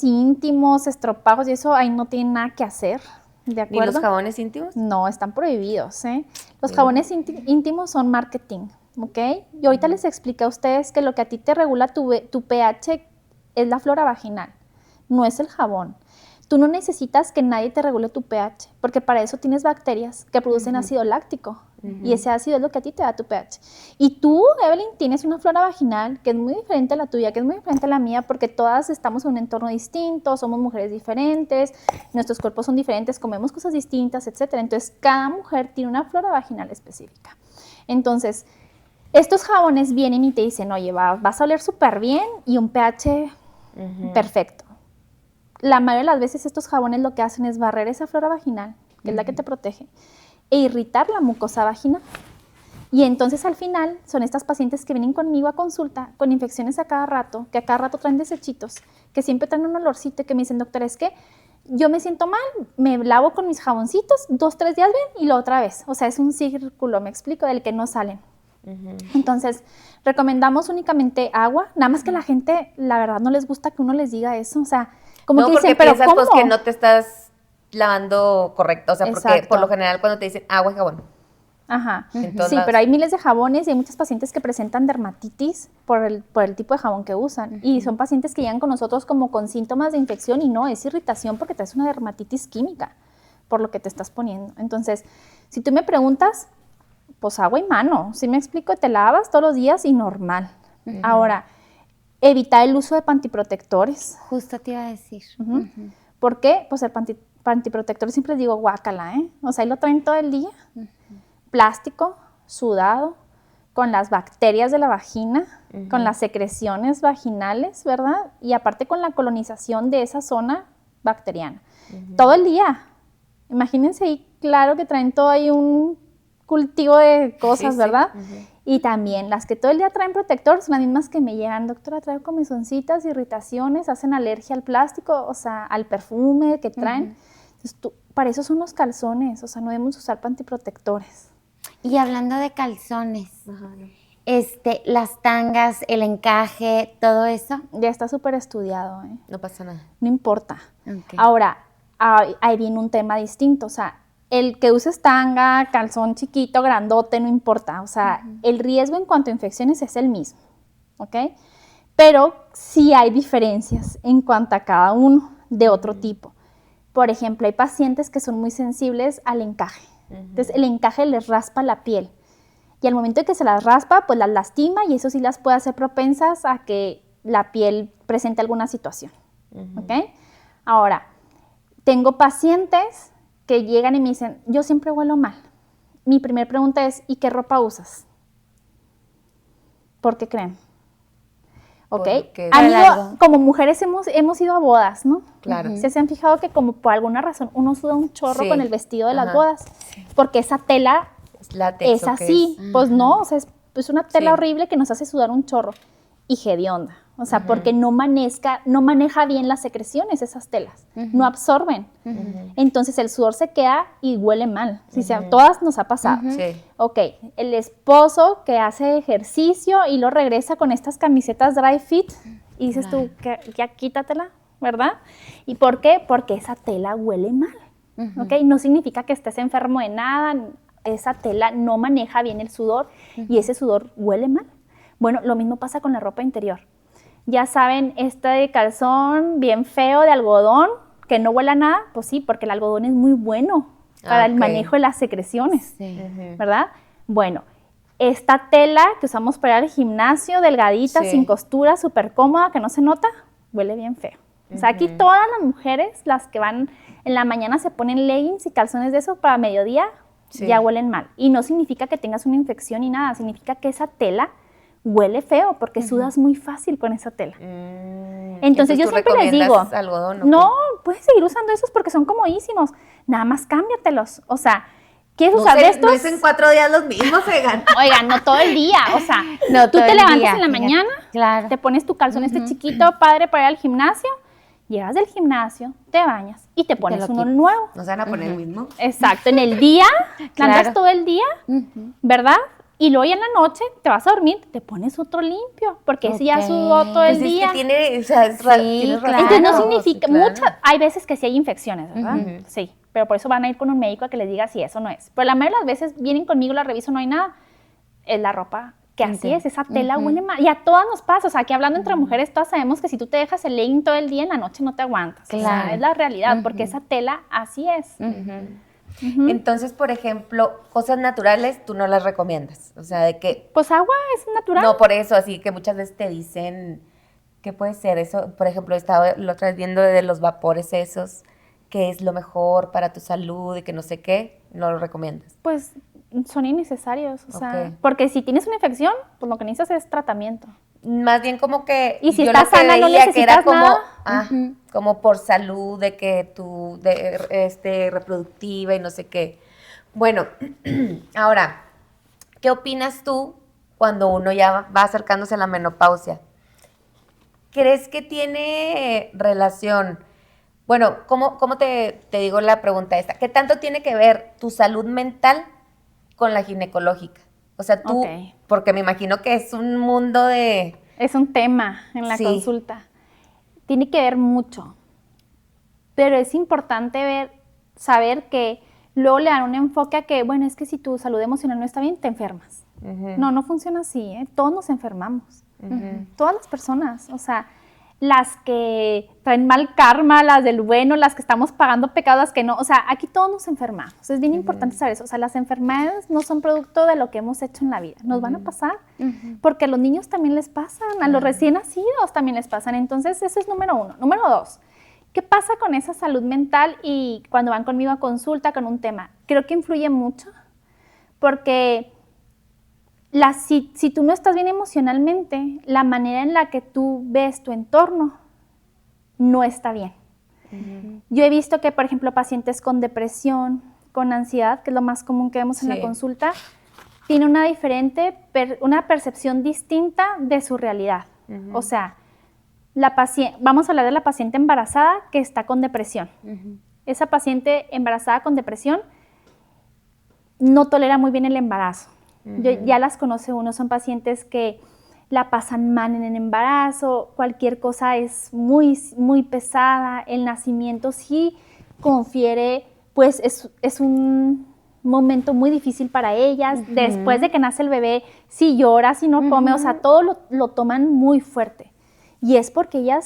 íntimos, estropajos y eso ahí no tienen nada que hacer. ¿De acuerdo? ¿Y los jabones íntimos? No, están prohibidos, ¿eh? Los jabones íntimos son marketing, ¿ok? Y ahorita les expliqué a ustedes que lo que a ti te regula tu pH es la flora vaginal, no es el jabón. Tú no necesitas que nadie te regule tu pH, porque para eso tienes bacterias que producen ácido láctico, y ese ácido es lo que a ti te da tu pH. Y tú, Evelyn, tienes una flora vaginal que es muy diferente a la tuya, que es muy diferente a la mía, porque todas estamos en un entorno distinto, somos mujeres diferentes, nuestros cuerpos son diferentes, comemos cosas distintas, etc. Entonces, cada mujer tiene una flora vaginal específica. Entonces, estos jabones vienen y te dicen, oye, vas a oler súper bien y un pH perfecto. La mayoría de las veces estos jabones lo que hacen es barrer esa flora vaginal, que es la que te protege, e irritar la mucosa vaginal. Y entonces al final son estas pacientes que vienen conmigo a consulta con infecciones a cada rato, que a cada rato traen desechitos, que siempre traen un olorcito y que me dicen, doctora, es que yo me siento mal, me lavo con mis jaboncitos, 2, 3 días bien y lo otra vez. O sea, es un círculo, me explico, del que no salen. Uh-huh. Entonces, recomendamos únicamente agua, nada más que la gente, la verdad, no les gusta que uno les diga eso, o sea, como no, que porque dicen, pero piensas ¿cómo? Pues, que no te estás lavando correcto, o sea, porque Exacto. por lo general cuando te dicen agua y jabón. Ajá, sí, pero hay miles de jabones y hay muchas pacientes que presentan dermatitis por el tipo de jabón que usan. Y son pacientes que llegan con nosotros como con síntomas de infección y no, es irritación porque traes una dermatitis química por lo que te estás poniendo. Entonces, si tú me preguntas, pues agua y mano, ¿sí me explico? Te lavas todos los días y normal. Ahora, evitar el uso de pantiprotectores. Justo te iba a decir. ¿Por qué? Pues el antiprotector siempre les digo guácala, ¿eh? O sea, ahí lo traen todo el día, plástico, sudado, con las bacterias de la vagina, con las secreciones vaginales, ¿verdad? Y aparte con la colonización de esa zona bacteriana. Todo el día. Imagínense ahí, claro que traen todo ahí un cultivo de cosas, ¿verdad? Y también las que todo el día traen protector son las mismas que me llegan, doctora, traigo comizoncitas, irritaciones, hacen alergia al plástico, o sea, al perfume que traen. Entonces, para eso son los calzones, o sea, no debemos usar antiprotectores. Y hablando de calzones, las tangas, el encaje, todo eso. Ya está súper estudiado, ¿eh? No pasa nada. No importa. Okay. Ahora, ahí viene un tema distinto, o sea, el que uses tanga, calzón chiquito, grandote, no importa, o sea, el riesgo en cuanto a infecciones es el mismo, ¿ok? Pero sí hay diferencias en cuanto a cada uno de otro tipo. Por ejemplo, hay pacientes que son muy sensibles al encaje. Entonces, el encaje les raspa la piel. Y al momento de que se las raspa, pues las lastima y eso sí las puede hacer propensas a que la piel presente alguna situación. ¿Ok? Ahora, tengo pacientes que llegan y me dicen, yo siempre huelo mal. Mi primera pregunta es, ¿y qué ropa usas? ¿Por qué creen? ¿Ok? Como mujeres hemos ido a bodas, ¿no? Claro. ¿Se han fijado que como por alguna razón uno suda un chorro con el vestido de las bodas? Porque esa tela es así. Pues no, o sea, es una tela horrible que nos hace sudar un chorro. Y hedionda. O sea, porque no maneja bien las secreciones esas telas. No absorben. Entonces el sudor se queda y huele mal. Todas nos ha pasado. Ok, el esposo que hace ejercicio y lo regresa con estas camisetas dry fit y dices tú, ya quítatela, ¿verdad? ¿Y por qué? Porque esa tela huele mal. ¿Ok? No significa que estés enfermo de nada. Esa tela no maneja bien el sudor y ese sudor huele mal. Bueno, lo mismo pasa con la ropa interior. Ya saben, de calzón bien feo de algodón, que no huele a nada, pues sí, porque el algodón es muy bueno para el manejo de las secreciones, ¿verdad? Bueno, esta tela que usamos para ir al gimnasio, delgadita, sin costura, súper cómoda, que no se nota, huele bien feo. O sea, aquí todas las mujeres, las que van en la mañana se ponen leggings y calzones de eso para mediodía, ya huelen mal. Y no significa que tengas una infección ni nada, significa que esa tela huele feo porque sudas muy fácil con esa tela. Entonces yo siempre les digo, algodón, no, puedes seguir usando esos porque son comodísimos, nada más cámbiatelos. O sea, ¿quieres usar de estos? No es en 4 días los mismos, Oigan, no todo el día, o sea, tú te levantas en la mañana, te pones tu calzón chiquito, padre, para ir al gimnasio, llegas del gimnasio, te bañas y te pones uno nuevo. ¿No se van a poner el mismo? Exacto, en el día, andas todo el día, ¿verdad? Y luego ya en la noche te vas a dormir, te pones otro limpio, porque ese ya sudó todo el día. Es que tiene, o sea, Entonces no significa, hay veces que sí hay infecciones, ¿verdad? Sí, pero por eso van a ir con un médico a que les diga si eso no es. Pero la mayoría de las veces vienen conmigo, la reviso, no hay nada, es la ropa, que así es, esa tela huele mal. Y a todas nos pasa, o sea, que hablando entre mujeres, todas sabemos que si tú te dejas el legging todo el día, en la noche no te aguantas. Claro. O sea, es la realidad, porque esa tela así es. Entonces, por ejemplo, cosas naturales tú no las recomiendas, o sea, de que... Pues agua es natural. No, por eso, así que muchas veces te dicen, ¿qué puede ser eso? Por ejemplo, estaba la otra vez viendo de los vapores esos, que es lo mejor para tu salud y que no sé qué, no lo recomiendas. Pues son innecesarios, o sea, porque si tienes una infección, pues lo que necesitas es tratamiento. Más bien como que y si estás sana no necesitas que era como, nada. como por salud, de que tú reproductiva y no sé qué. Bueno, ahora, ¿qué opinas tú cuando uno ya va acercándose a la menopausia? ¿Crees que tiene relación? Bueno, ¿cómo te digo la pregunta esta? ¿Qué tanto tiene que ver tu salud mental con la ginecológica? O sea, tú, porque me imagino que es un mundo de... Es un tema en la consulta. Tiene que ver mucho. Pero es importante saber que luego le dan un enfoque a que, bueno, es que si tu salud emocional no está bien, te enfermas. No funciona así, ¿eh? Todos nos enfermamos. Todas las personas, o sea, las que traen mal karma, las del bueno, las que estamos pagando pecados, las que no, o sea, aquí todos nos enfermamos. Es bien importante saber eso, o sea, las enfermedades no son producto de lo que hemos hecho en la vida, nos van a pasar, porque a los niños también les pasan, a los recién nacidos también les pasan, entonces ese es número 1. Número 2, ¿Qué pasa con esa salud mental y cuando van conmigo a consulta con un tema? Creo que influye mucho porque si tú no estás bien emocionalmente, la manera en la que tú ves tu entorno no está bien. Yo he visto que, por ejemplo, pacientes con depresión, con ansiedad, que es lo más común que vemos en la consulta, tienen una percepción distinta de su realidad. O sea, vamos a hablar de la paciente embarazada que está con depresión. Esa paciente embarazada con depresión no tolera muy bien el embarazo. Ya las conoce uno, son pacientes que la pasan mal en el embarazo, cualquier cosa es muy, muy pesada, el nacimiento sí confiere, pues es un momento muy difícil para ellas. Después de que nace el bebé, si llora, si no come, o sea, todo lo toman muy fuerte. Y es porque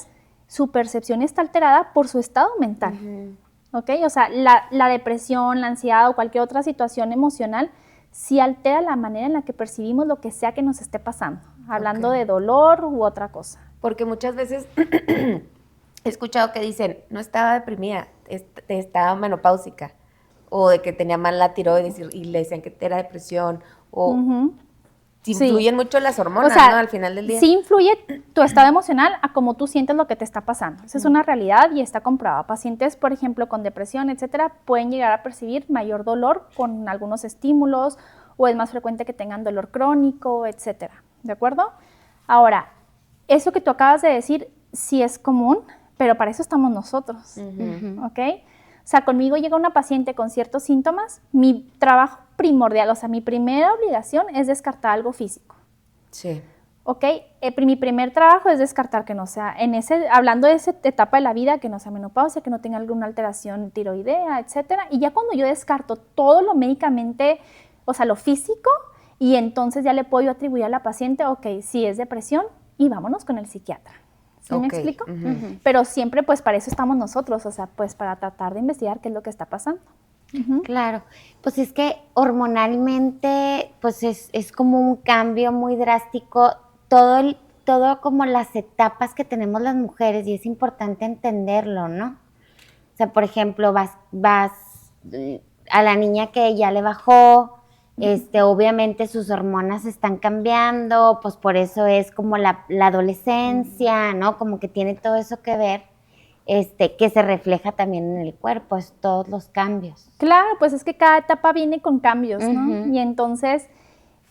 su percepción está alterada por su estado mental, ¿ok? O sea, la depresión, la ansiedad o cualquier otra situación emocional sí altera la manera en la que percibimos lo que sea que nos esté pasando, hablando de dolor u otra cosa. Porque muchas veces he escuchado que dicen, no estaba deprimida, estaba menopáusica, o de que tenía mal la tiroides y le decían que era depresión, o influyen mucho las hormonas, o sea, ¿no? Al final del día. Sí influye tu estado emocional a cómo tú sientes lo que te está pasando. Esa es una realidad y está comprobada. Pacientes, por ejemplo, con depresión, etcétera, pueden llegar a percibir mayor dolor con algunos estímulos o es más frecuente que tengan dolor crónico, etcétera. ¿De acuerdo? Ahora, eso que tú acabas de decir sí es común, pero para eso estamos nosotros, ¿ok? O sea, conmigo llega una paciente con ciertos síntomas, mi trabajo primordial, o sea, mi primera obligación es descartar algo físico. Sí. ¿Ok? Mi primer trabajo es descartar que no sea, hablando de esa etapa de la vida, que no sea menopausia, que no tenga alguna alteración tiroidea, etcétera. Y ya cuando yo descarto todo lo médicamente, o sea, lo físico, y entonces ya le puedo atribuir a la paciente, ok, si es depresión, y vámonos con el psiquiatra. ¿Sí me explico? Pero siempre, pues, para eso estamos nosotros, o sea, pues, para tratar de investigar qué es lo que está pasando. Claro, pues es que hormonalmente, pues es como un cambio muy drástico, todo como las etapas que tenemos las mujeres, y es importante entenderlo, ¿no? O sea, por ejemplo, vas a la niña que ya le bajó, obviamente sus hormonas están cambiando, pues por eso es como la adolescencia, ¿no? Como que tiene todo eso que ver, que se refleja también en el cuerpo, es todos los cambios. Claro, pues es que cada etapa viene con cambios, ¿no? Y entonces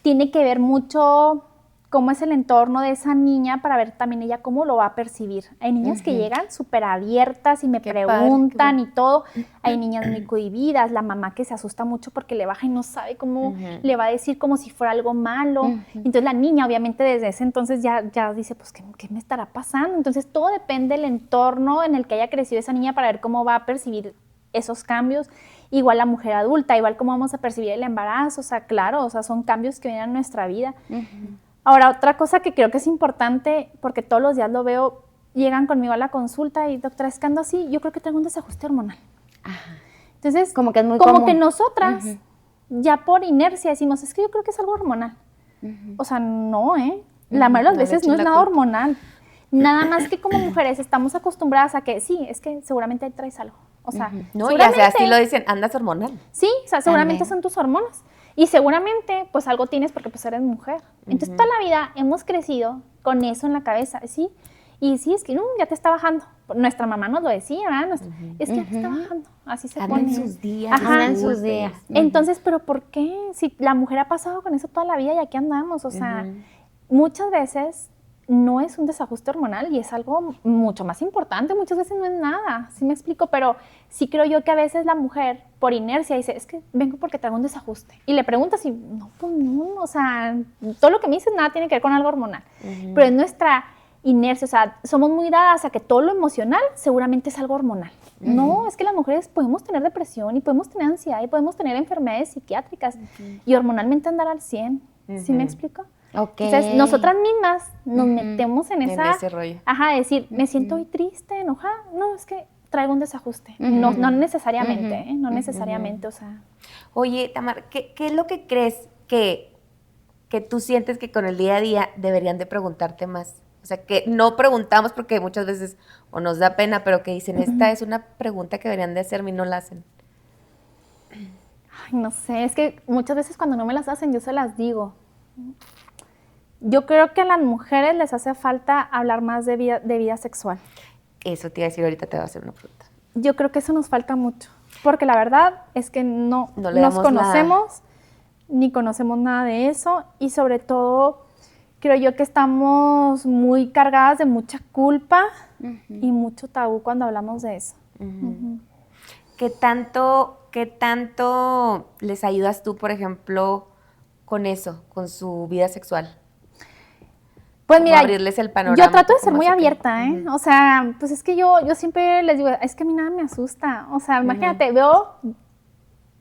tiene que ver mucho cómo es el entorno de esa niña para ver también ella cómo lo va a percibir. Hay niñas que llegan súper abiertas y me preguntan y todo. Hay niñas muy cohibidas, la mamá que se asusta mucho porque le baja y no sabe cómo le va a decir como si fuera algo malo. Entonces la niña obviamente desde ese entonces ya dice, pues ¿qué me estará pasando? Entonces todo depende del entorno en el que haya crecido esa niña para ver cómo va a percibir esos cambios. Igual la mujer adulta, igual cómo vamos a percibir el embarazo, o sea, claro, o sea, son cambios que vienen a nuestra vida. Ahora, otra cosa que creo que es importante, porque todos los días lo veo, llegan conmigo a la consulta y, doctora, es que ando así, yo creo que tengo un desajuste hormonal. Entonces, como que es muy común. Que nosotras, ya por inercia decimos, es que yo creo que es algo hormonal. O sea, no, la mayoría de las veces no es nada hormonal. Nada más que como mujeres estamos acostumbradas a que, sí, es que seguramente ahí traes algo. O sea, no, ya sea así lo dicen, andas hormonal. Sí, o sea, seguramente son tus hormonas. Y seguramente, pues, algo tienes porque, pues, eres mujer. Entonces, toda la vida hemos crecido con eso en la cabeza, ¿sí? Y sí, es que, ya te está bajando. Nuestra mamá nos lo decía, ¿verdad? Es que ya te está bajando. Así se pone. En sus días. En sus días. Entonces, ¿pero por qué? Si la mujer ha pasado con eso toda la vida y aquí andamos. O sea, muchas veces no es un desajuste hormonal y es algo mucho más importante. Muchas veces no es nada, ¿sí me explico? Pero sí creo yo que a veces la mujer, por inercia, dice, es que vengo porque traigo un desajuste. Y le preguntas y, no, pues no, o sea, todo lo que me dices nada tiene que ver con algo hormonal. Pero es nuestra inercia, o sea, somos muy dadas a que todo lo emocional seguramente es algo hormonal. No, es que las mujeres podemos tener depresión y podemos tener ansiedad y podemos tener enfermedades psiquiátricas y hormonalmente andar al 100. ¿Sí me explico? Entonces, nosotras mismas nos metemos en ese rollo. Decir, me siento hoy triste, enojada. No, es que traigo un desajuste. No necesariamente, no necesariamente, o sea. Oye, Tamar, ¿qué es lo que crees que tú sientes que con el día a día deberían de preguntarte más? O sea, que no preguntamos porque muchas veces o nos da pena, pero que dicen, esta es una pregunta que deberían de hacerme y no la hacen. Ay, no sé, es que muchas veces cuando no me las hacen, yo se las digo. Yo creo que a las mujeres les hace falta hablar más de vida sexual. Eso te iba a decir, ahorita te voy a hacer una pregunta. Yo creo que eso nos falta mucho, porque la verdad es que no le nos damos conocemos, ni conocemos nada de eso, y sobre todo creo yo que estamos muy cargadas de mucha culpa y mucho tabú cuando hablamos de eso. ¿Qué tanto les ayudas tú, por ejemplo, con eso, con su vida sexual? Pues Como mira, abrirles el panorama yo trato de un poco ser muy más, ¿ok? abierta, ¿eh? O sea, pues es que yo siempre les digo, es que a mí nada me asusta. O sea, imagínate, veo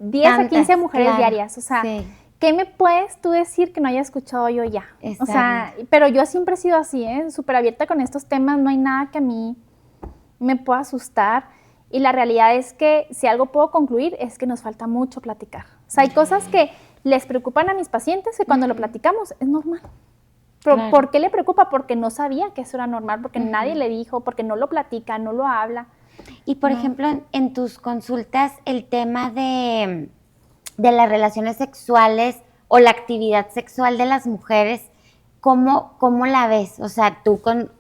10 a 15 mujeres claro, diarias. O sea, sí. ¿qué me puedes tú decir que no haya escuchado yo ya? Exacto. O sea, pero yo siempre he sido así, ¿eh? Súper abierta con estos temas, no hay nada que a mí me pueda asustar. Y la realidad es que si algo puedo concluir es que nos falta mucho platicar. O sea, hay cosas que les preocupan a mis pacientes que cuando lo platicamos es normal. Pero Claro. ¿por qué le preocupa? Porque no sabía que eso era normal, porque nadie le dijo, porque no lo platica, no lo habla. Y por ejemplo, en tus consultas, el tema de las relaciones sexuales o la actividad sexual de las mujeres, ¿cómo la ves? O sea, tú con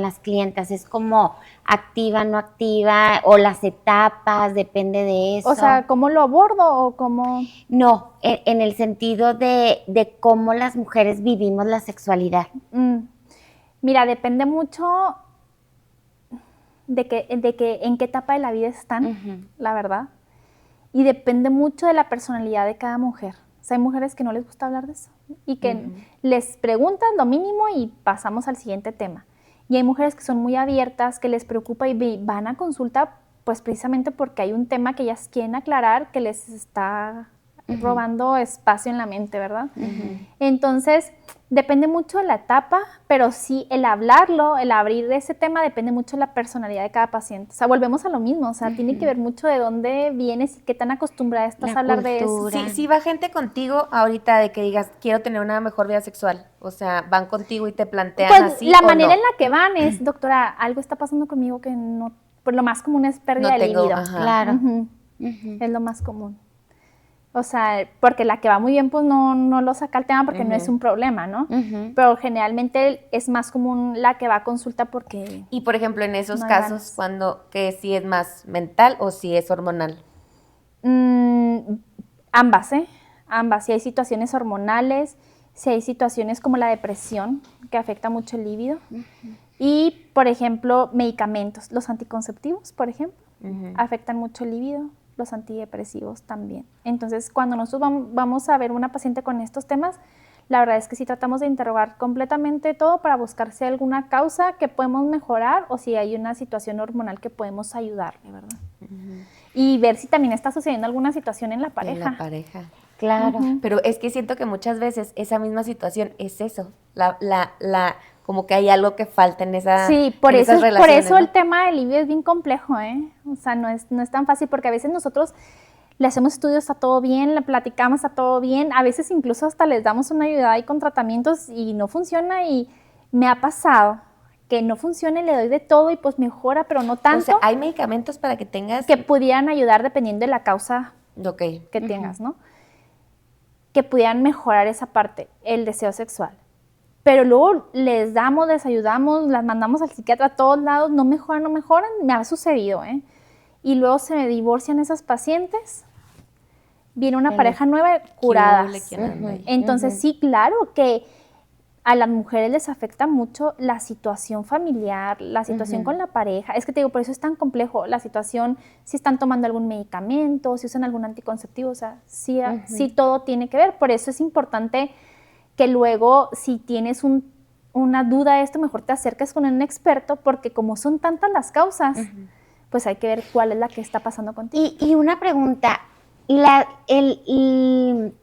las clientas, ¿es como activa, no activa, o las etapas, depende de eso? O sea, ¿cómo lo abordo o cómo...? No, en el sentido de cómo las mujeres vivimos la sexualidad. Mira, depende mucho de que en qué etapa de la vida están, la verdad. Y depende mucho de la personalidad de cada mujer. O sea, hay mujeres que no les gusta hablar de eso y que les preguntan lo mínimo y pasamos al siguiente tema. Y hay mujeres que son muy abiertas, que les preocupa y van a consulta pues precisamente porque hay un tema que ellas quieren aclarar que les está robando espacio en la mente, ¿verdad? Entonces, depende mucho de la etapa, pero sí el hablarlo, el abrir ese tema depende mucho de la personalidad de cada paciente. O sea, volvemos a lo mismo, o sea, tiene que ver mucho de dónde vienes y qué tan acostumbrada estás a hablar de eso. Sí, va gente contigo ahorita de que digas, quiero tener una mejor vida sexual. O sea, van contigo y te plantean Pues así. la ¿o manera no? en la que van es, doctora, algo está pasando conmigo que no, pues lo más común es pérdida No de tengo, libido. ajá. Claro. Es lo más común. O sea, porque la que va muy bien, pues no lo saca el tema porque no es un problema, ¿no? Pero generalmente es más común la que va a consulta porque... Y por ejemplo, en esos no hay casos, ganas. cuando que si es más mental o si es hormonal. Ambas, ¿eh? Ambas. Si hay situaciones hormonales, si hay situaciones como la depresión, que afecta mucho el líbido. Y, por ejemplo, medicamentos. Los anticonceptivos, por ejemplo, afectan mucho el líbido. Los antidepresivos también. Entonces, cuando nosotros vamos a ver una paciente con estos temas, la verdad es que sí tratamos de interrogar completamente todo para buscar si hay alguna causa que podemos mejorar o si hay una situación hormonal que podemos ayudarle, ¿verdad? Y ver si también está sucediendo alguna situación en la pareja. En la pareja. Claro. Pero es que siento que muchas veces esa misma situación es eso. Como que hay algo que falta en esa Sí, por en eso, esas relaciones, ¿no? el tema del libido es bien complejo, ¿eh? O sea, no es tan fácil porque a veces nosotros le hacemos estudios, está todo bien, le platicamos, está todo bien, a veces incluso hasta les damos una ayuda ahí con tratamientos y no funciona y me ha pasado que no funciona y le doy de todo y pues mejora, pero no tanto O sea, hay medicamentos para que tengas... que pudieran ayudar dependiendo de la causa Ok. que tengas, ¿no? Que pudieran mejorar esa parte, el deseo sexual. Pero luego les ayudamos, las mandamos al psiquiatra a todos lados, no mejoran, me ha sucedido, ¿eh? Y luego se me divorcian esas pacientes, viene una pareja nueva curadas. Entonces sí, claro que a las mujeres les afecta mucho la situación familiar, la situación con la pareja. Es que te digo, por eso es tan complejo la situación, si están tomando algún medicamento, si usan algún anticonceptivo, o sea, sí todo tiene que ver. Por eso es importante que luego, si tienes una duda de esto, mejor te acerques con un experto, porque como son tantas las causas, pues hay que ver cuál es la que está pasando contigo. Y una pregunta,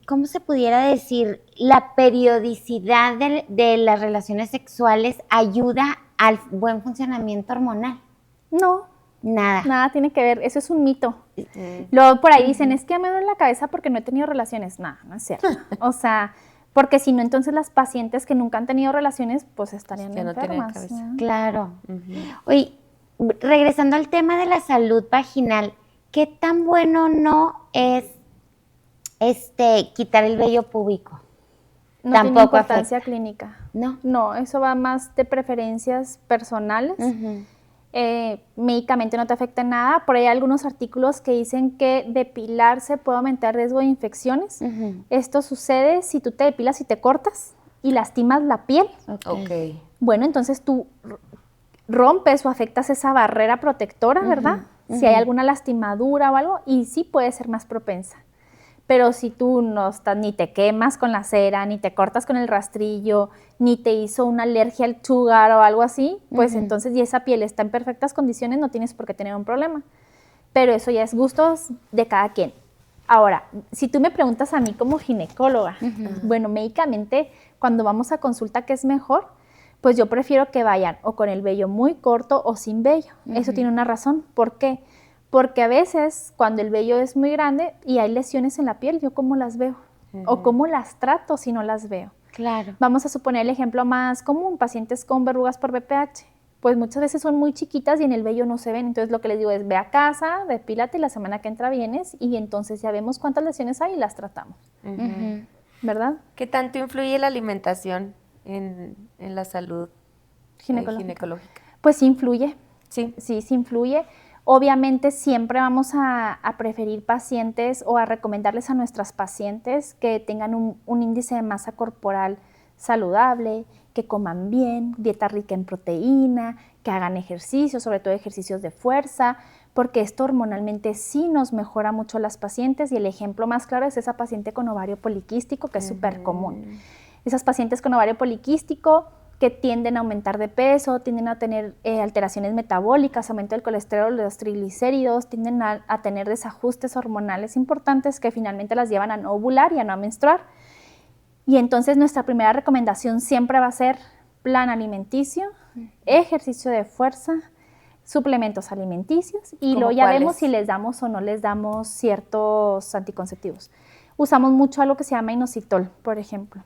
¿cómo se pudiera decir? ¿La periodicidad de las relaciones sexuales ayuda al buen funcionamiento hormonal? No, Nada. tiene que ver, eso es un mito. Luego por ahí dicen, es que me duele la cabeza porque no he tenido relaciones. No es cierto. O sea, Porque si no, entonces las pacientes que nunca han tenido relaciones, pues estarían Que no tienen enfermas. cabeza. ¿no? Claro. Ujú. Oye, regresando al tema de la salud vaginal, ¿qué tan bueno no es quitar el vello púbico? No tiene Tampoco importancia afecta. clínica. No. No, eso va más de preferencias personales. Ujú. Médicamente no te afecta en nada. Por ahí hay algunos artículos que dicen que depilarse puede aumentar el riesgo de infecciones. Ujú. Esto sucede si tú te depilas y te cortas y lastimas la piel. Ok. Bueno, entonces tú rompes o afectas esa barrera protectora, ¿verdad? Si hay alguna lastimadura o algo, y sí puede ser más propensa. Pero si tú no estás, ni te quemas con la cera, ni te cortas con el rastrillo, ni te hizo una alergia al sugar o algo así, pues entonces, y esa piel está en perfectas condiciones, no tienes por qué tener un problema. Pero eso ya es gustos de cada quien. Ahora, si tú me preguntas a mí como ginecóloga, bueno, médicamente, cuando vamos a consulta, ¿qué es mejor? Pues yo prefiero que vayan o con el vello muy corto o sin vello. Eso tiene una razón. ¿Por qué? Porque a veces cuando el vello es muy grande y hay lesiones en la piel, ¿yo cómo las veo? ¿O cómo las trato si no las veo? Claro. Vamos a suponer el ejemplo más común, pacientes con verrugas por BPH. Pues muchas veces son muy chiquitas y en el vello no se ven. Entonces lo que les digo es, ve a casa, depílate y la semana que entra vienes y entonces ya vemos cuántas lesiones hay y las tratamos. Ujú. ¿Verdad? ¿Qué tanto influye la alimentación en la salud ginecológica? Pues sí influye. Sí. Sí influye. Obviamente siempre vamos a preferir pacientes o a recomendarles a nuestras pacientes que tengan un índice de masa corporal saludable, que coman bien, dieta rica en proteína, que hagan ejercicio, sobre todo ejercicios de fuerza, porque esto hormonalmente sí nos mejora mucho a las pacientes y el ejemplo más claro es esa paciente con ovario poliquístico, que es súper común. Esas pacientes con ovario poliquístico que tienden a aumentar de peso, tienden a tener alteraciones metabólicas, aumento del colesterol, de los triglicéridos, tienden a tener desajustes hormonales importantes que finalmente las llevan a no ovular y a no menstruar. Y entonces nuestra primera recomendación siempre va a ser plan alimenticio, ejercicio de fuerza, suplementos alimenticios y luego ya vemos si les damos o no les damos ciertos anticonceptivos. Usamos mucho algo que se llama inositol, por ejemplo,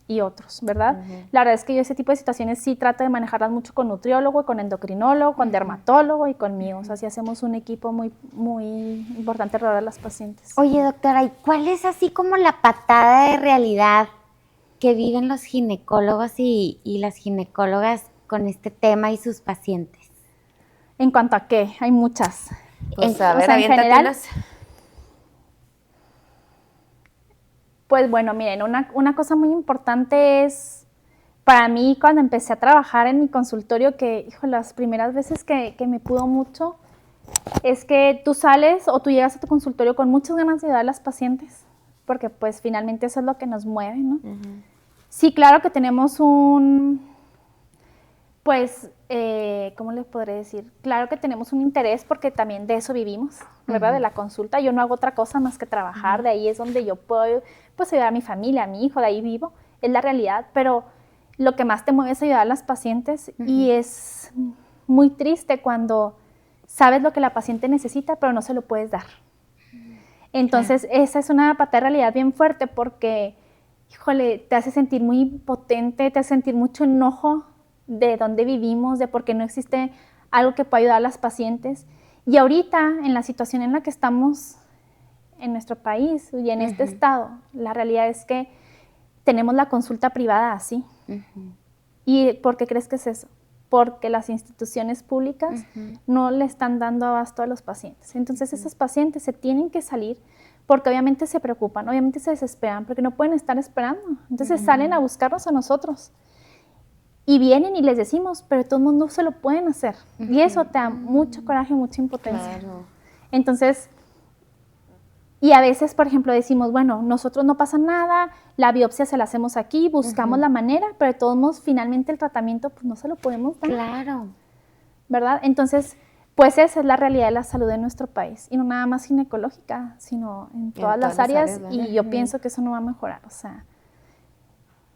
y otros, ¿verdad? La verdad es que yo ese tipo de situaciones sí trato de manejarlas mucho con nutriólogo, con endocrinólogo, con dermatólogo y conmigo. O sea, sí hacemos un equipo muy, muy importante alrededor de las pacientes. Oye, doctora, ¿y cuál es así como la patada de realidad que viven los ginecólogos y las ginecólogas con este tema y sus pacientes? ¿En cuanto a qué? Hay muchas. Pues a ver, o sea, en aviéntate general, unas. Pues bueno, miren, una cosa muy importante es, para mí cuando empecé a trabajar en mi consultorio, que, hijo, las primeras veces que me pudo mucho, es que tú sales o tú llegas a tu consultorio con muchas ganas de ayudar a las pacientes, porque pues finalmente eso es lo que nos mueve, ¿no? Sí, claro que tenemos pues, ¿cómo les podré decir? Claro que tenemos un interés porque también de eso vivimos, ¿verdad? De la consulta. Yo no hago otra cosa más que trabajar, de ahí es donde yo puedo pues, ayudar a mi familia, a mi hijo, de ahí vivo, es la realidad, pero lo que más te mueve es ayudar a las pacientes y es muy triste cuando sabes lo que la paciente necesita, pero no se lo puedes dar. Entonces, esa es una patada de realidad bien fuerte porque, híjole, te hace sentir muy impotente, te hace sentir mucho enojo de dónde vivimos, de por qué no existe algo que pueda ayudar a las pacientes. Y ahorita, en la situación en la que estamos en nuestro país y en este estado, la realidad es que tenemos la consulta privada así. ¿Y por qué crees que es eso? Porque las instituciones públicas no le están dando abasto a los pacientes. Entonces, esos pacientes se tienen que salir porque obviamente se preocupan, obviamente se desesperan, porque no pueden estar esperando. Entonces, salen a buscarnos a nosotros. Y vienen y les decimos, pero todo el mundo se lo pueden hacer. Y eso te da mucho coraje, mucha impotencia. Claro. Entonces, y a veces, por ejemplo, decimos, bueno, nosotros no pasa nada, la biopsia se la hacemos aquí, buscamos la manera, pero de todos modos, finalmente el tratamiento, pues no se lo podemos dar. Claro. ¿Verdad? Entonces, pues esa es la realidad de la salud de nuestro país. Y no nada más ginecológica, sino en todas las áreas. Y yo pienso que eso no va a mejorar. O sea,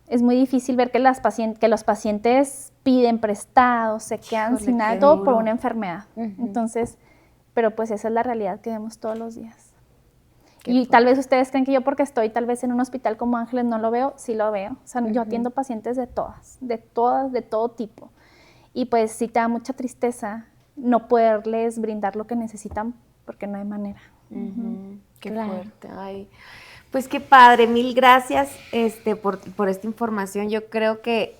es muy difícil ver que los pacientes piden prestados, se quedan sin nada, todo por una enfermedad. Entonces, pero pues esa es la realidad que vemos todos los días. Y tal vez ustedes creen que yo porque estoy tal vez en un hospital como Ángeles no lo veo, sí lo veo. O sea, yo atiendo pacientes de todo tipo. Y pues sí te da mucha tristeza no poderles brindar lo que necesitan porque no hay manera. Qué fuerte. Ay, pues qué padre, mil gracias por esta información. Yo creo que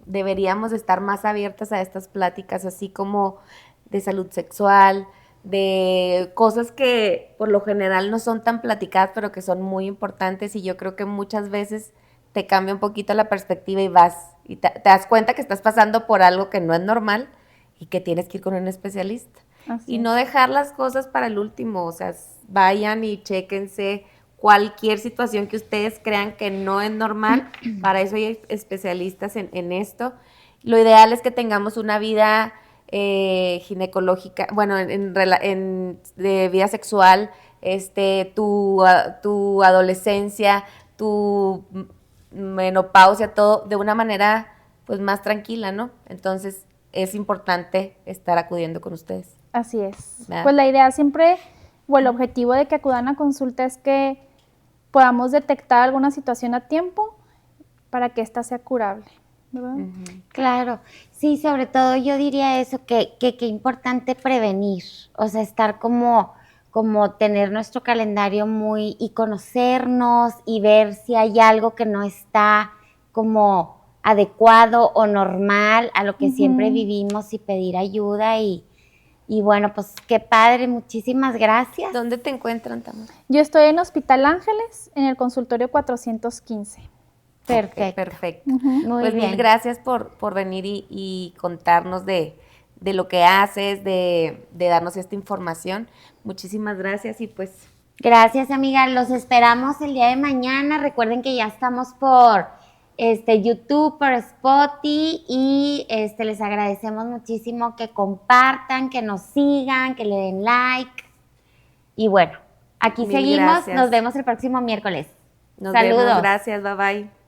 deberíamos estar más abiertas a estas pláticas, así como de salud sexual, de cosas que por lo general no son tan platicadas, pero que son muy importantes, y yo creo que muchas veces te cambia un poquito la perspectiva y vas y te das cuenta que estás pasando por algo que no es normal y que tienes que ir con un especialista. Así Y es. no dejar las cosas para el último, o sea, vayan y chéquense cualquier situación que ustedes crean que no es normal. Para eso hay especialistas en esto. Lo ideal es que tengamos una vida ginecológica, bueno, de vida sexual, tu adolescencia, tu menopausia, todo de una manera pues más tranquila, ¿no? Entonces es importante estar acudiendo con ustedes. Así es. ¿Verdad? Pues la idea siempre, o el objetivo de que acudan a consulta es que podamos detectar alguna situación a tiempo para que ésta sea curable, ¿verdad? Claro, sí, sobre todo yo diría eso, que importante prevenir, o sea, estar como tener nuestro calendario muy, y conocernos y ver si hay algo que no está como adecuado o normal a lo que siempre vivimos, y pedir ayuda, y bueno, pues qué padre, muchísimas gracias. ¿Dónde te encuentran, Tamara? Yo estoy en Hospital Ángeles, en el consultorio 415. Perfecto. Okay, perfecto. Muy Pues bien. mil gracias por venir y contarnos de lo que haces, de darnos esta información. Muchísimas gracias y pues... Gracias, amiga. Los esperamos el día de mañana. Recuerden que ya estamos por YouTube, por Spotify, y les agradecemos muchísimo que compartan, que nos sigan, que le den like. Y bueno, aquí Mil seguimos. gracias. Nos vemos el próximo miércoles. Nos Saludos. vemos. Gracias. Bye bye.